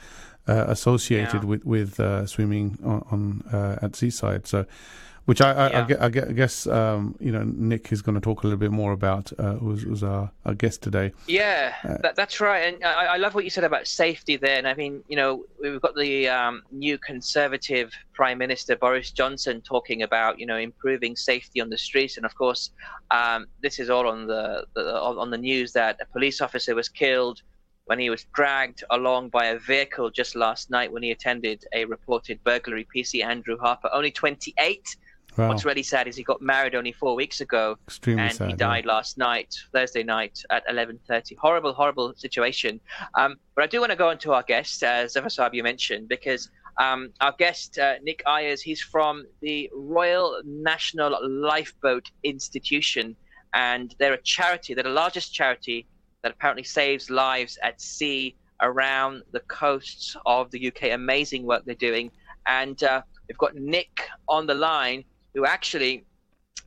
Speaker 3: associated with swimming on at seaside. So, which I guess you know, Nick is going to talk a little bit more about, who's our guest today.
Speaker 2: Yeah, that's right. And I love what you said about safety there. And I mean, you know, we've got the new Conservative Prime Minister Boris Johnson talking about, you know, improving safety on the streets. And of course, this is all on the news that a police officer was killed when he was dragged along by a vehicle just last night when he attended a reported burglary. PC Andrew Harper, only 28. Wow. What's really sad is he got married only 4 weeks ago.
Speaker 3: Extremely
Speaker 2: and
Speaker 3: sad,
Speaker 2: he died last night, Thursday night at 11:30. Horrible situation. But I do want to go on to our guest, as Zafar Saab you mentioned, because our guest, Nick Ayers, he's from the Royal National Lifeboat Institution, and they're a charity. They're the largest charity that apparently saves lives at sea around the coasts of the UK. Amazing work they're doing. And we've got Nick on the line, who actually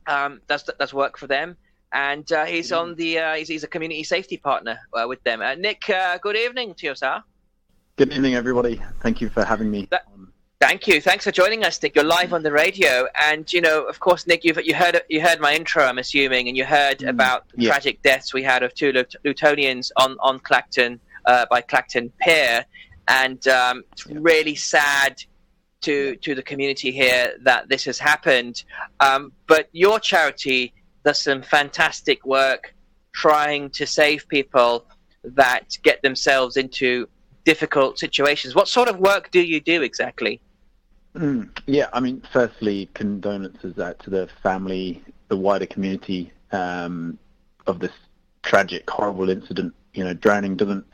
Speaker 2: does work for them, and he's on the he's a community safety partner with them. Nick, good evening to you, sir.
Speaker 11: Good evening, everybody. Thank you for having me.
Speaker 2: Thank you. Thanks for joining us, Nick. You're live on the radio, and you know, of course, Nick, you heard my intro, I'm assuming, and you heard about the tragic deaths we had of two Lutonians on Clacton by Clacton Pier, and it's really sad to the community here that this has happened. But your charity does some fantastic work trying to save people that get themselves into difficult situations. What sort of work do you do exactly?
Speaker 11: Yeah, I mean, firstly, condolences out to the family, the wider community of this tragic, horrible incident. Drowning doesn't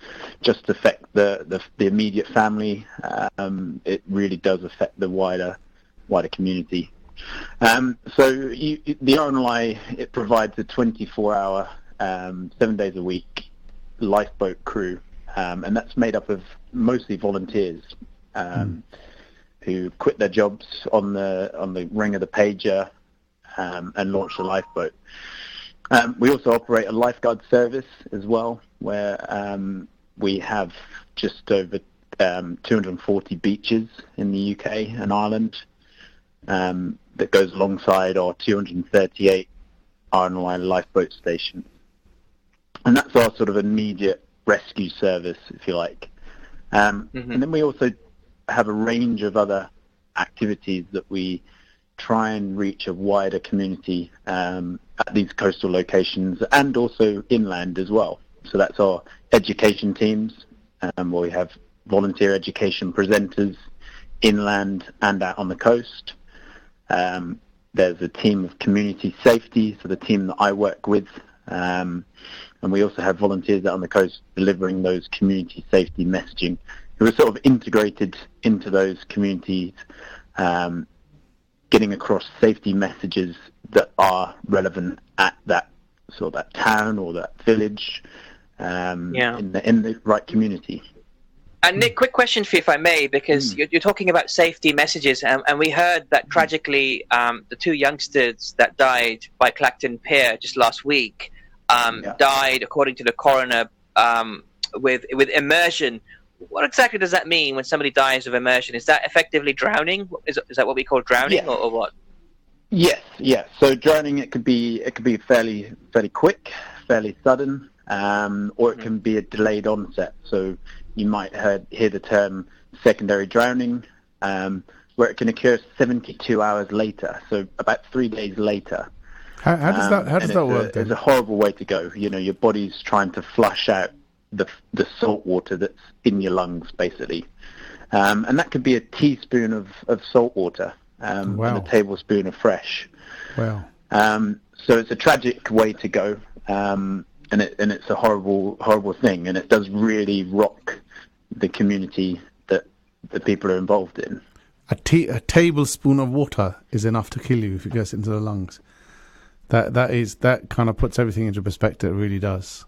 Speaker 11: just affect the immediate family. It really does affect the wider community. So the RNLI, it provides a 24-hour, 7 days a week lifeboat crew, and that's made up of mostly volunteers who quit their jobs on the ring of the pager and launch the lifeboat. We also operate a lifeguard service as well, where we have just over 240 beaches in the UK and Ireland that goes alongside our 238 RNLI lifeboat stations. And that's our sort of immediate rescue service, if you like. And then we also have a range of other activities that we try and reach a wider community at these coastal locations and also inland as well. So that's our education teams, where we have volunteer education presenters inland and out on the coast. There's a team of community safety, so the team that I work with, and we also have volunteers out on the coast delivering those community safety messaging, who are sort of integrated into those communities, getting across safety messages that are relevant at that town or that village, in the right community.
Speaker 2: And Nick, quick question for you, if I may, because you're talking about safety messages, and we heard that tragically the two youngsters that died by Clacton Pier just last week died, according to the coroner, with immersion. What exactly does that mean when somebody dies of immersion? Is that effectively drowning? Is that what we call drowning, or what?
Speaker 11: Yes. So drowning, it could be fairly quick, fairly sudden, or it can be a delayed onset. So you might hear the term secondary drowning, where it can occur 72 hours later, so about 3 days later.
Speaker 3: How does that work?
Speaker 11: It's a horrible way to go. Your body's trying to flush out the salt water that's in your lungs, basically, and that could be a teaspoon of salt water and a tablespoon of fresh.
Speaker 3: Wow.
Speaker 11: So it's a tragic way to go, and it's a horrible thing, and it does really rock the community that the people are involved in.
Speaker 3: A tablespoon of water is enough to kill you if it goes into the lungs. That kind of puts everything into perspective. It really does.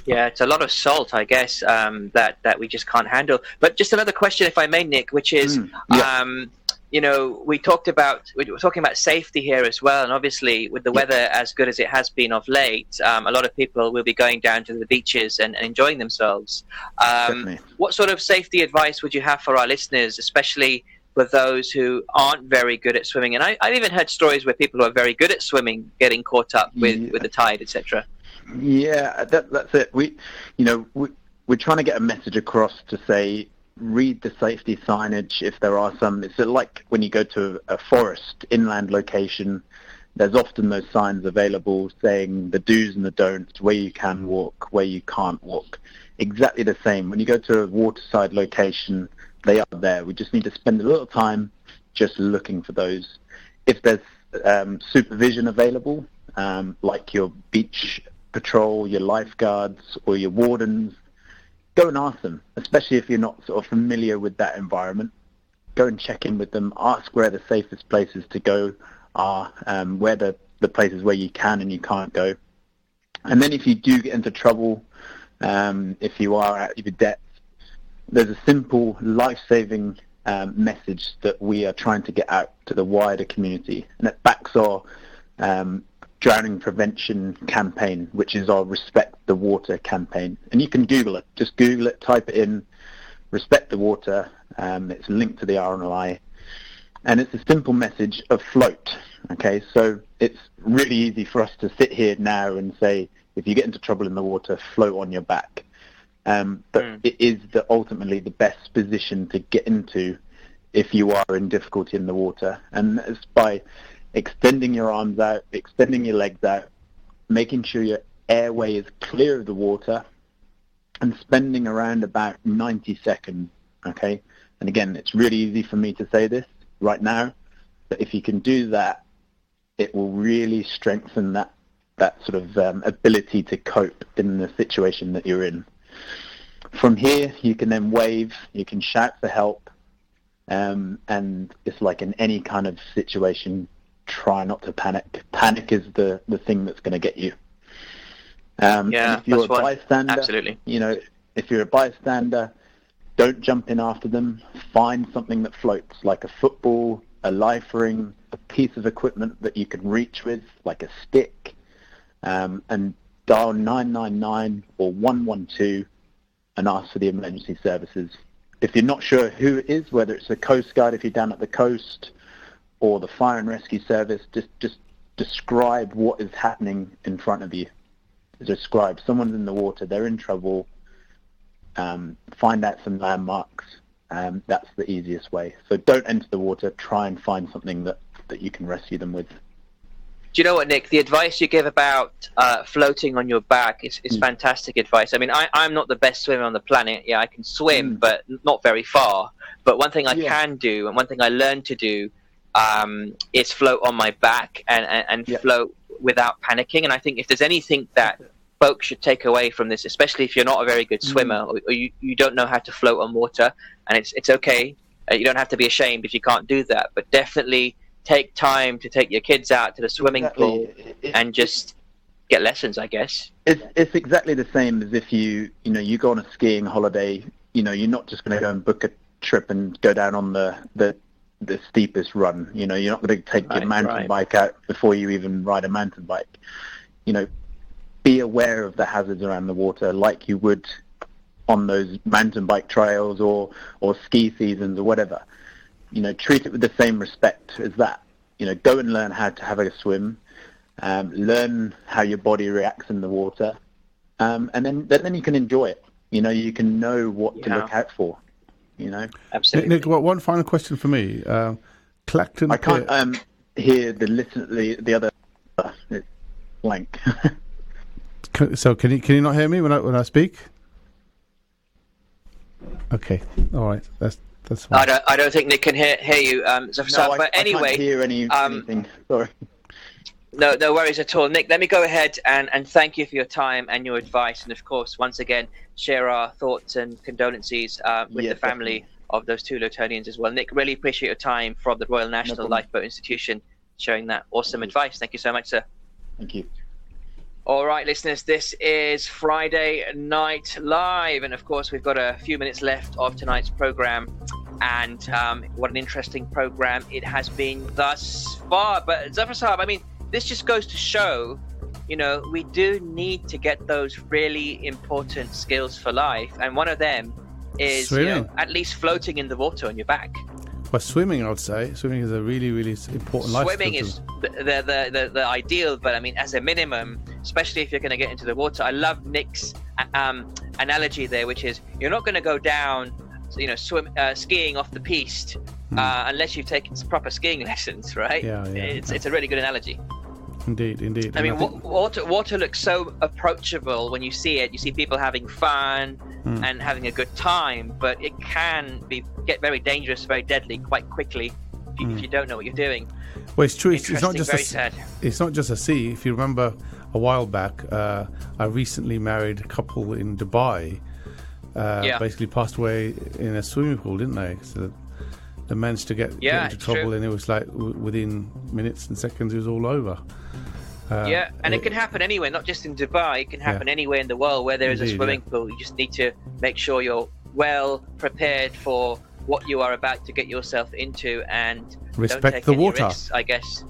Speaker 2: Yeah, it's a lot of salt, I guess, that we just can't handle. But just another question, if I may, Nick, which is, we were talking about safety here as well, and obviously with the weather as good as it has been of late, a lot of people will be going down to the beaches and enjoying themselves. What sort of safety advice would you have for our listeners, especially with those who aren't very good at swimming? And I've even heard stories where people who are very good at swimming getting caught up with the tide, etc.
Speaker 11: Yeah, that's it. We're trying to get a message across to say, read the safety signage if there are some. It's like when you go to a forest inland location, there's often those signs available saying the do's and the don'ts, where you can walk, where you can't walk. Exactly the same. When you go to a waterside location, they are there. We just need to spend a little time just looking for those. If there's supervision available, like your beach patrol, your lifeguards, or your wardens, go and ask them, especially if you're not sort of familiar with that environment. Go and check in with them, ask where the safest places to go are, where the places where you can and you can't go. And then if you do get into trouble, if you are out of your depth, there's a simple life-saving message that we are trying to get out to the wider community, and it backs our drowning prevention campaign, which is our Respect the Water campaign. And you can Google it. Just Google it, type it in, Respect the Water. It's linked to the RNLI. And it's a simple message of float. Okay, so it's really easy for us to sit here now and say, if you get into trouble in the water, float on your back. But it is ultimately the best position to get into if you are in difficulty in the water. And it's by extending your arms out, extending your legs out, making sure your airway is clear of the water, and spending around about 90 seconds, okay, And again, it's really easy for me to say this right now, but if you can do that, it will really strengthen that sort of ability to cope in the situation that you're in. From here, you can then wave, you can shout for help, and it's like in any kind of situation, try not to panic. Panic is the thing that's going to get you. And if you're a bystander,
Speaker 2: absolutely.
Speaker 11: If you're a bystander, don't jump in after them. Find something that floats, like a football, a life ring, a piece of equipment that you can reach with, like a stick, and dial 999 or 112 and ask for the emergency services. If you're not sure who it is, whether it's the Coast Guard if you're down at the coast, or the Fire and Rescue Service, just describe what is happening in front of you. Describe someone's in the water, they're in trouble, find out some landmarks. That's the easiest way. So don't enter the water, try and find something that you can rescue them with.
Speaker 2: Do you know what, Nick? The advice you give about floating on your back is fantastic advice. I mean, I'm not the best swimmer on the planet. Yeah, I can swim, but not very far. But one thing I can do, and one thing I learned to do, is float on my back and float without panicking. And I think if there's anything that folks should take away from this, especially if you're not a very good swimmer or you don't know how to float on water, and it's okay. You don't have to be ashamed if you can't do that, but definitely take time to take your kids out to the swimming pool and just get lessons, I guess.
Speaker 11: It's exactly the same as if you go on a skiing holiday. You're not just going to go and book a trip and go down on the steepest run. You're not going to take your mountain bike out before you even ride a mountain bike. Be aware of the hazards around the water like you would on those mountain bike trails or ski seasons or whatever. Treat it with the same respect as that. Go and learn how to have a swim, learn how your body reacts in the water, and then you can enjoy it. You can know what to look out for.
Speaker 2: Absolutely.
Speaker 3: Nick, one final question for me. Clacton.
Speaker 11: I can't hear the other. It's blank.
Speaker 3: So can you not hear me when I speak? Okay, all right, that's fine.
Speaker 2: I don't think Nick can hear you. But anyway,
Speaker 11: I can't hear anything. Sorry.
Speaker 2: No worries at all, Nick. Let me go ahead and thank you for your time and your advice, and of course, once again, share our thoughts and condolences with the family of those two Lutonians as well. Nick, really appreciate your time from the Royal National Lifeboat Institution, sharing that awesome advice. Thank you so much, sir.
Speaker 11: Thank you.
Speaker 2: All right, listeners, this is Friday Night Live, and of course, we've got a few minutes left of tonight's program. And what an interesting program it has been thus far. But Zafar Sahab, I mean, this just goes to show, we do need to get those really important skills for life. And one of them is at least floating in the water on your back.
Speaker 3: Well, swimming, I would say. Swimming is a really, really important life skill.
Speaker 2: Swimming is the ideal, but I mean, as a minimum, especially if you're going to get into the water. I love Nick's analogy there, which is you're not going to go down skiing off the piste unless you've taken some proper skiing lessons, right? It's a really good analogy.
Speaker 3: Indeed.
Speaker 2: I mean, water looks so approachable when you see it. You see people having fun and having a good time, but it can get very dangerous, very deadly quite quickly if you don't know what you're doing.
Speaker 3: Well, it's true. It's not just
Speaker 2: sad.
Speaker 3: It's not just a sea. If you remember a while back, I recently married a couple in Dubai. Basically passed away in a swimming pool, didn't they? So they managed to get into trouble,
Speaker 2: true.
Speaker 3: And it was like within minutes and seconds, it was all over.
Speaker 2: And it can happen anywhere, not just in Dubai. It can happen anywhere in the world where there is a swimming pool. You just need to make sure you're well prepared for what you are about to get yourself into, and
Speaker 3: respect
Speaker 2: don't take
Speaker 3: the
Speaker 2: any
Speaker 3: water.
Speaker 2: risks, I guess.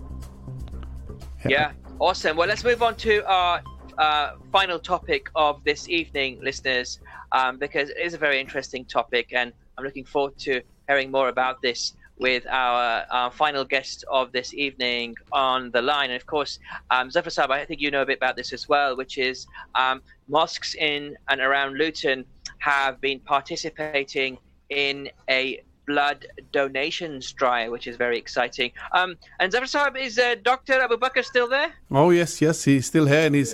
Speaker 2: Yeah, awesome. Well, let's move on to our final topic of this evening, listeners, because it is a very interesting topic, and I'm looking forward to hearing more about this with our final guest of this evening on the line. And of course, Zafar Sahab, I think you know a bit about this as well, which is mosques in and around Luton have been participating in a blood donations drive, which is very exciting. And Zafar Sahab, is Dr. Abu Bakr still there?
Speaker 3: Oh, yes, he's still here, and he's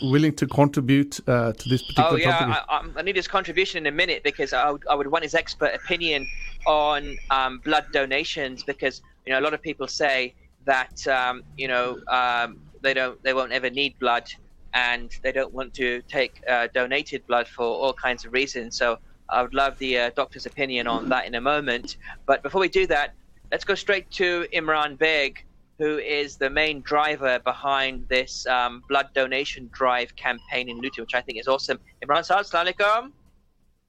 Speaker 3: willing to contribute to this particular topic.
Speaker 2: I need his contribution in a minute, because I would want his expert opinion on blood donations, because a lot of people say that they won't ever need blood, and they don't want to take donated blood for all kinds of reasons. So I would love the doctor's opinion on that in a moment. But before we do that, let's go straight to Imran Beg, who is the main driver behind this blood donation drive campaign in Luton, which I think is awesome. Imran Sahab, assalamu alaikum.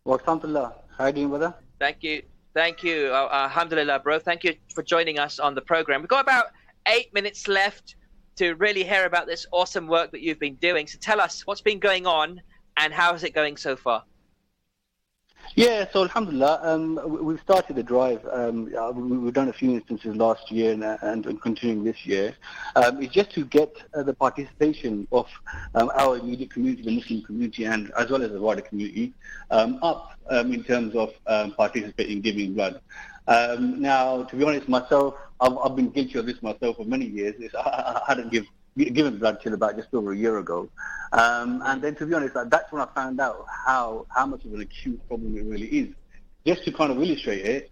Speaker 12: Wa rahmatullah. How are you doing, brother?
Speaker 2: Thank you. Alhamdulillah, bro. Thank you for joining us on the program. We've got about 8 minutes left to really hear about this awesome work that you've been doing. So tell us what's been going on and how is it going so far?
Speaker 12: Yeah, so alhamdulillah, we've started the drive. We've done a few instances last year and continuing this year. It's just to get the participation of our immediate community, the Muslim community, and as well as the wider community, up in terms of participating, giving blood. Now, to be honest, myself, I've been guilty of this myself for many years. I hadn't given blood till about just over a year ago. And then, to be honest, that's when I found out how much of an acute problem it really is. Just to kind of illustrate it,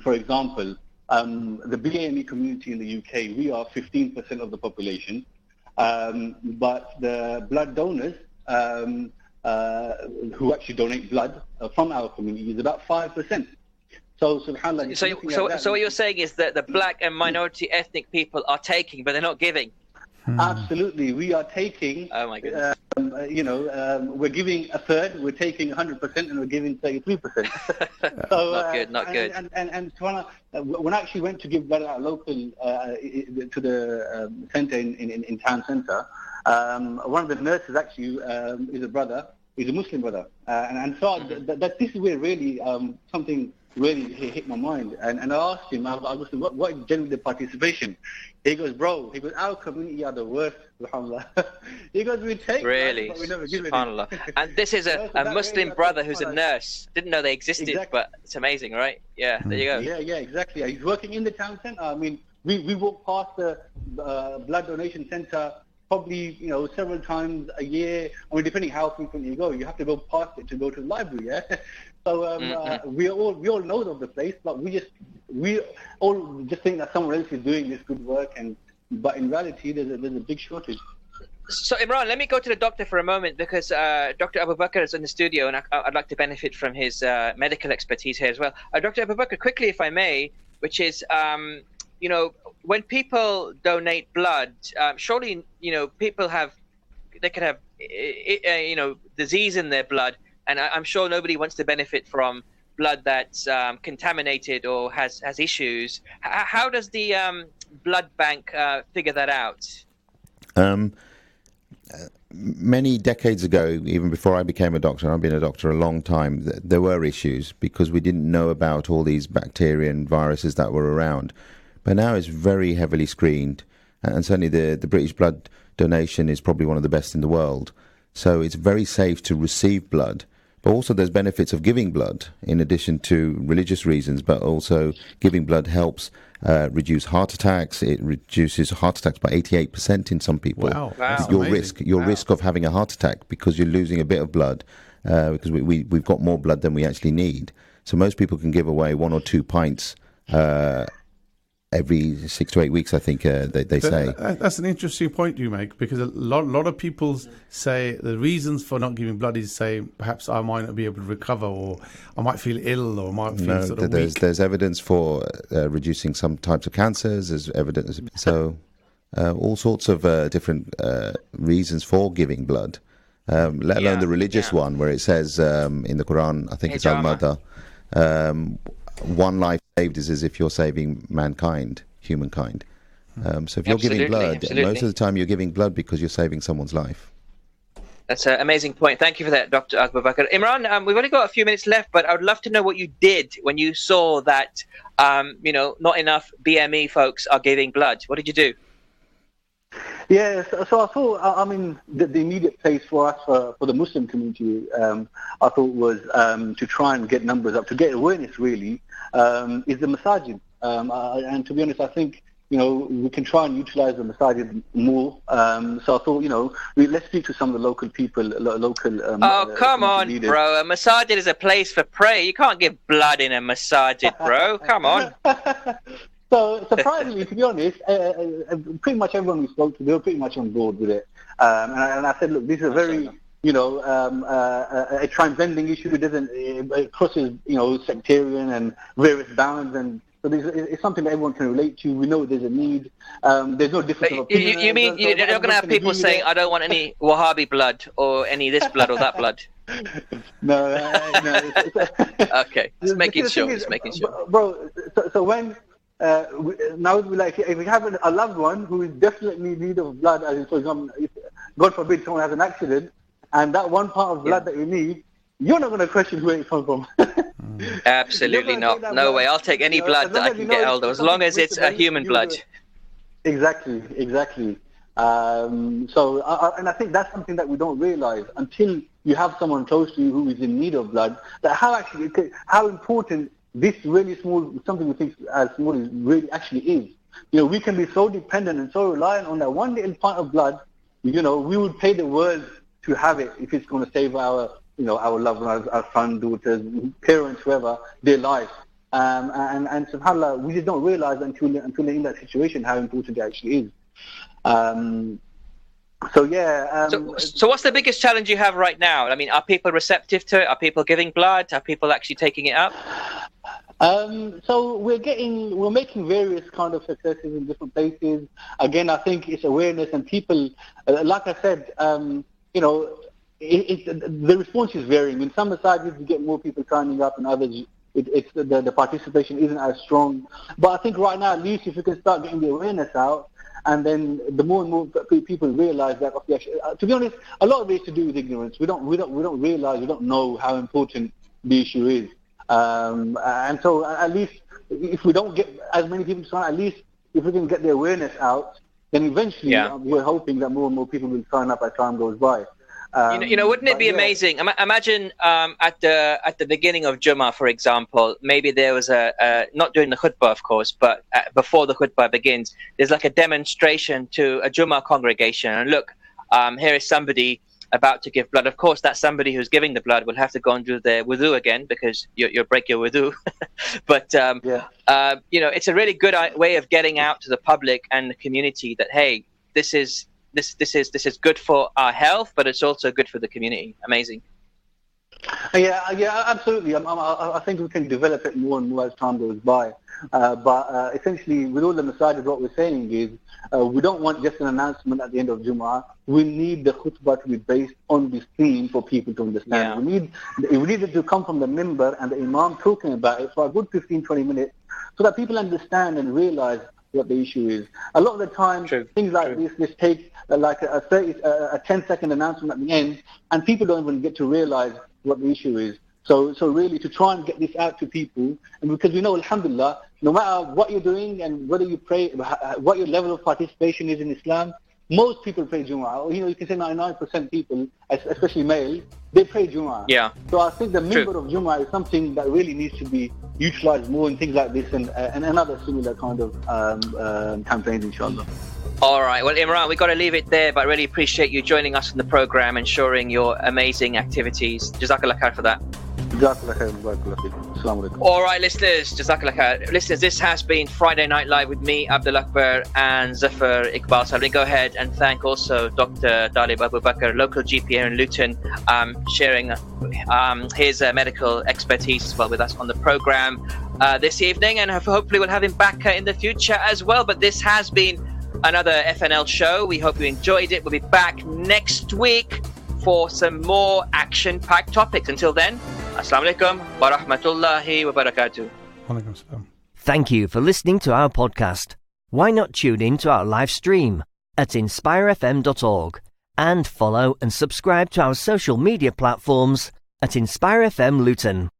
Speaker 12: for example, the BAME community in the UK, we are 15% of the population, but the blood donors who actually donate blood from our community is about 5%. So, subhanAllah.
Speaker 2: So what you're saying is that the black and minority ethnic people are taking, but they're not giving.
Speaker 12: Absolutely, we are taking.
Speaker 2: Oh my goodness.
Speaker 12: We're giving a third, we're taking 100%, and we're giving 33%. So,
Speaker 2: not good.
Speaker 12: And when I actually went to give blood at a local to the centre in town centre, one of the nurses actually is a brother, he's a Muslim brother, and so that this is where really something really hit my mind, and I asked him, I was what is generally the participation? He goes, bro, our community are the worst, subhanAllah. He goes, we take
Speaker 2: really,
Speaker 12: but we never give it.
Speaker 2: And this is a Muslim brother who's a nurse. Didn't know they existed, exactly. But it's amazing, right? Yeah, there you go.
Speaker 12: Yeah, exactly. He's working in the town centre. I mean, we walk past the blood donation centre probably, several times a year. I mean, depending how frequently you go, you have to go past it to go to the library, yeah? So we all know of the place, but we all just think that someone else is doing this good work, but in reality, there's a big shortage.
Speaker 2: So Imran, let me go to the doctor for a moment, because Dr. Abu Bakr is in the studio, and I'd like to benefit from his medical expertise here as well. Dr. Abu Bakr, quickly, if I may, which is, when people donate blood, surely, people they could have, disease in their blood. And I'm sure nobody wants to benefit from blood that's contaminated or has issues. How does the blood bank figure that out?
Speaker 9: Many decades ago, even before I became a doctor, I've been a doctor a long time, there were issues because we didn't know about all these bacteria and viruses that were around. But now it's very heavily screened, and certainly the British blood donation is probably one of the best in the world. So it's very safe to receive blood. But also there's benefits of giving blood in addition to religious reasons, but also giving blood helps reduce heart attacks. It reduces heart attacks by 88% in some people.
Speaker 3: Wow.
Speaker 9: Your risk of having a heart attack because you're losing a bit of blood because we've got more blood than we actually need. So most people can give away 1 or 2 pints every 6 to 8 weeks, I think they say.
Speaker 3: That's an interesting point you make, because a lot of people say the reasons for not giving blood is say perhaps I might not be able to recover, or I might feel ill, or might feel sort of weak.
Speaker 9: There's evidence for reducing some types of cancers. There's evidence, so all sorts of different reasons for giving blood. Let alone the religious one, where it says in the Quran, I think it's Al-Mada, one life saved is as if you're saving humankind. So if you're giving blood, most of the time you're giving blood because you're saving someone's life.
Speaker 2: That's an amazing point. Thank you for that, Dr. Abu Bakr. Imran, we've only got a few minutes left, but I would love to know what you did when you saw that, not enough BME folks are giving blood. What did you do?
Speaker 12: Yeah, so I thought, the immediate place for us, for the Muslim community, I thought was to try and get numbers up, to get awareness really, is the masajid. And to be honest, I think we can try and utilize the masajid more. So I thought, let's speak to some of the local people, local.
Speaker 2: Come on,
Speaker 12: leaders.
Speaker 2: bro! A masajid is a place for prayer. You can't give blood in a masajid, bro. Come on.
Speaker 12: So surprisingly, to be honest, pretty much everyone we spoke to, they were pretty much on board with it. And I said, look, this is a very, a transcending issue. It doesn't, it crosses, sectarian and various bounds, and so it's something that everyone can relate to. We know there's a need. There's no difference of opinion.
Speaker 2: You mean you're not going to have people saying, I don't want any Wahhabi blood or any this blood or that blood?
Speaker 12: No.
Speaker 2: Okay, just making sure.
Speaker 12: Bro, so when... now if we have a loved one who is definitely in need of blood, as in, for example, if, God forbid someone has an accident, and that one part of blood that you need, you're not going to question where it comes from.
Speaker 2: Absolutely not. No way. I'll take any blood that I can get hold of, as long as it's a human blood.
Speaker 12: Exactly. So I think that's something that we don't realize until you have someone close to you who is in need of blood, that how important this really small, something we think as small as really actually is. We can be so dependent and so reliant on that one little pint of blood. We would pay the world to have it if it's going to save our loved ones, our sons, daughters, parents, whoever, their life. And subhanAllah, we just don't realize until they're in that situation how important it actually is. So what's the biggest challenge you have right now? I mean, are people receptive to it? Are people giving blood? Are people actually taking it up? So we're making various kind of successes in different places. Again, I think it's awareness, and people, like I said, the response is varying. In some masajid, you get more people signing up, and others, the participation isn't as strong. But I think right now, at least if we can start getting the awareness out, and then the more and more people realize that, to be honest, a lot of it is to do with ignorance. We don't realize, we don't know how important the issue is. And so at least if we don't get as many people to sign, at least if we can get the awareness out, then eventually we're hoping that more and more people will sign up as time goes by.
Speaker 2: Wouldn't it be amazing? Imagine at the beginning of Jummah, for example, maybe there was not during the khutbah, of course, but before the khutbah begins, there's like a demonstration to a Jummah congregation. And look, here is somebody about to give blood. Of course, that somebody who's giving the blood will have to go and do their wudu again, because you'll break your wudu. But it's a really good way of getting out to the public and the community that, hey, this is good for our health, but it's also good for the community. Amazing.
Speaker 12: Yeah, absolutely. I think we can develop it more and more as time goes by. But essentially, with all the masajid, what we're saying is we don't want just an announcement at the end of Jummah. We need the khutbah to be based on this theme for people to understand. We need it to come from the minbar and the imam talking about it for a good 15-20 minutes, so that people understand and realize what the issue is. A lot of the time, things like this take like a 10-second announcement at the end, and people don't even get to realize what the issue is. So really, to try and get this out to people, and because we know, alhamdulillah, no matter what you're doing and whether you pray, what your level of participation is in Islam, most people pray Jummah. You can say 99% people, especially male, they pray Jummah.
Speaker 2: Yeah.
Speaker 12: So I think the minbar of Jummah is something that really needs to be utilized more in things like this and other similar kind of campaigns, inshallah.
Speaker 2: All right. Well, Imran, we've got to leave it there, but I really appreciate you joining us on the program and sharing your amazing activities. Jazakallah khair for that. All right, listeners, Jazakallah khair. Listeners, this has been Friday Night Live with me, Abdul Akbar, and Zafar Iqbal. So I'm going to go ahead and thank also Dr. Dalib Abu Bakr, local GP here in Luton, sharing his medical expertise as well with us on the program this evening, and hopefully we'll have him back in the future as well. But this has been another FNL show. We hope you enjoyed it. We'll be back next week for some more action-packed topics. Until then, Assalamu alaikum wa rahmatullahi wa barakatuh.
Speaker 1: Thank you for listening to our podcast. Why not tune in to our live stream at inspirefm.org and follow and subscribe to our social media platforms at Inspire FM Luton.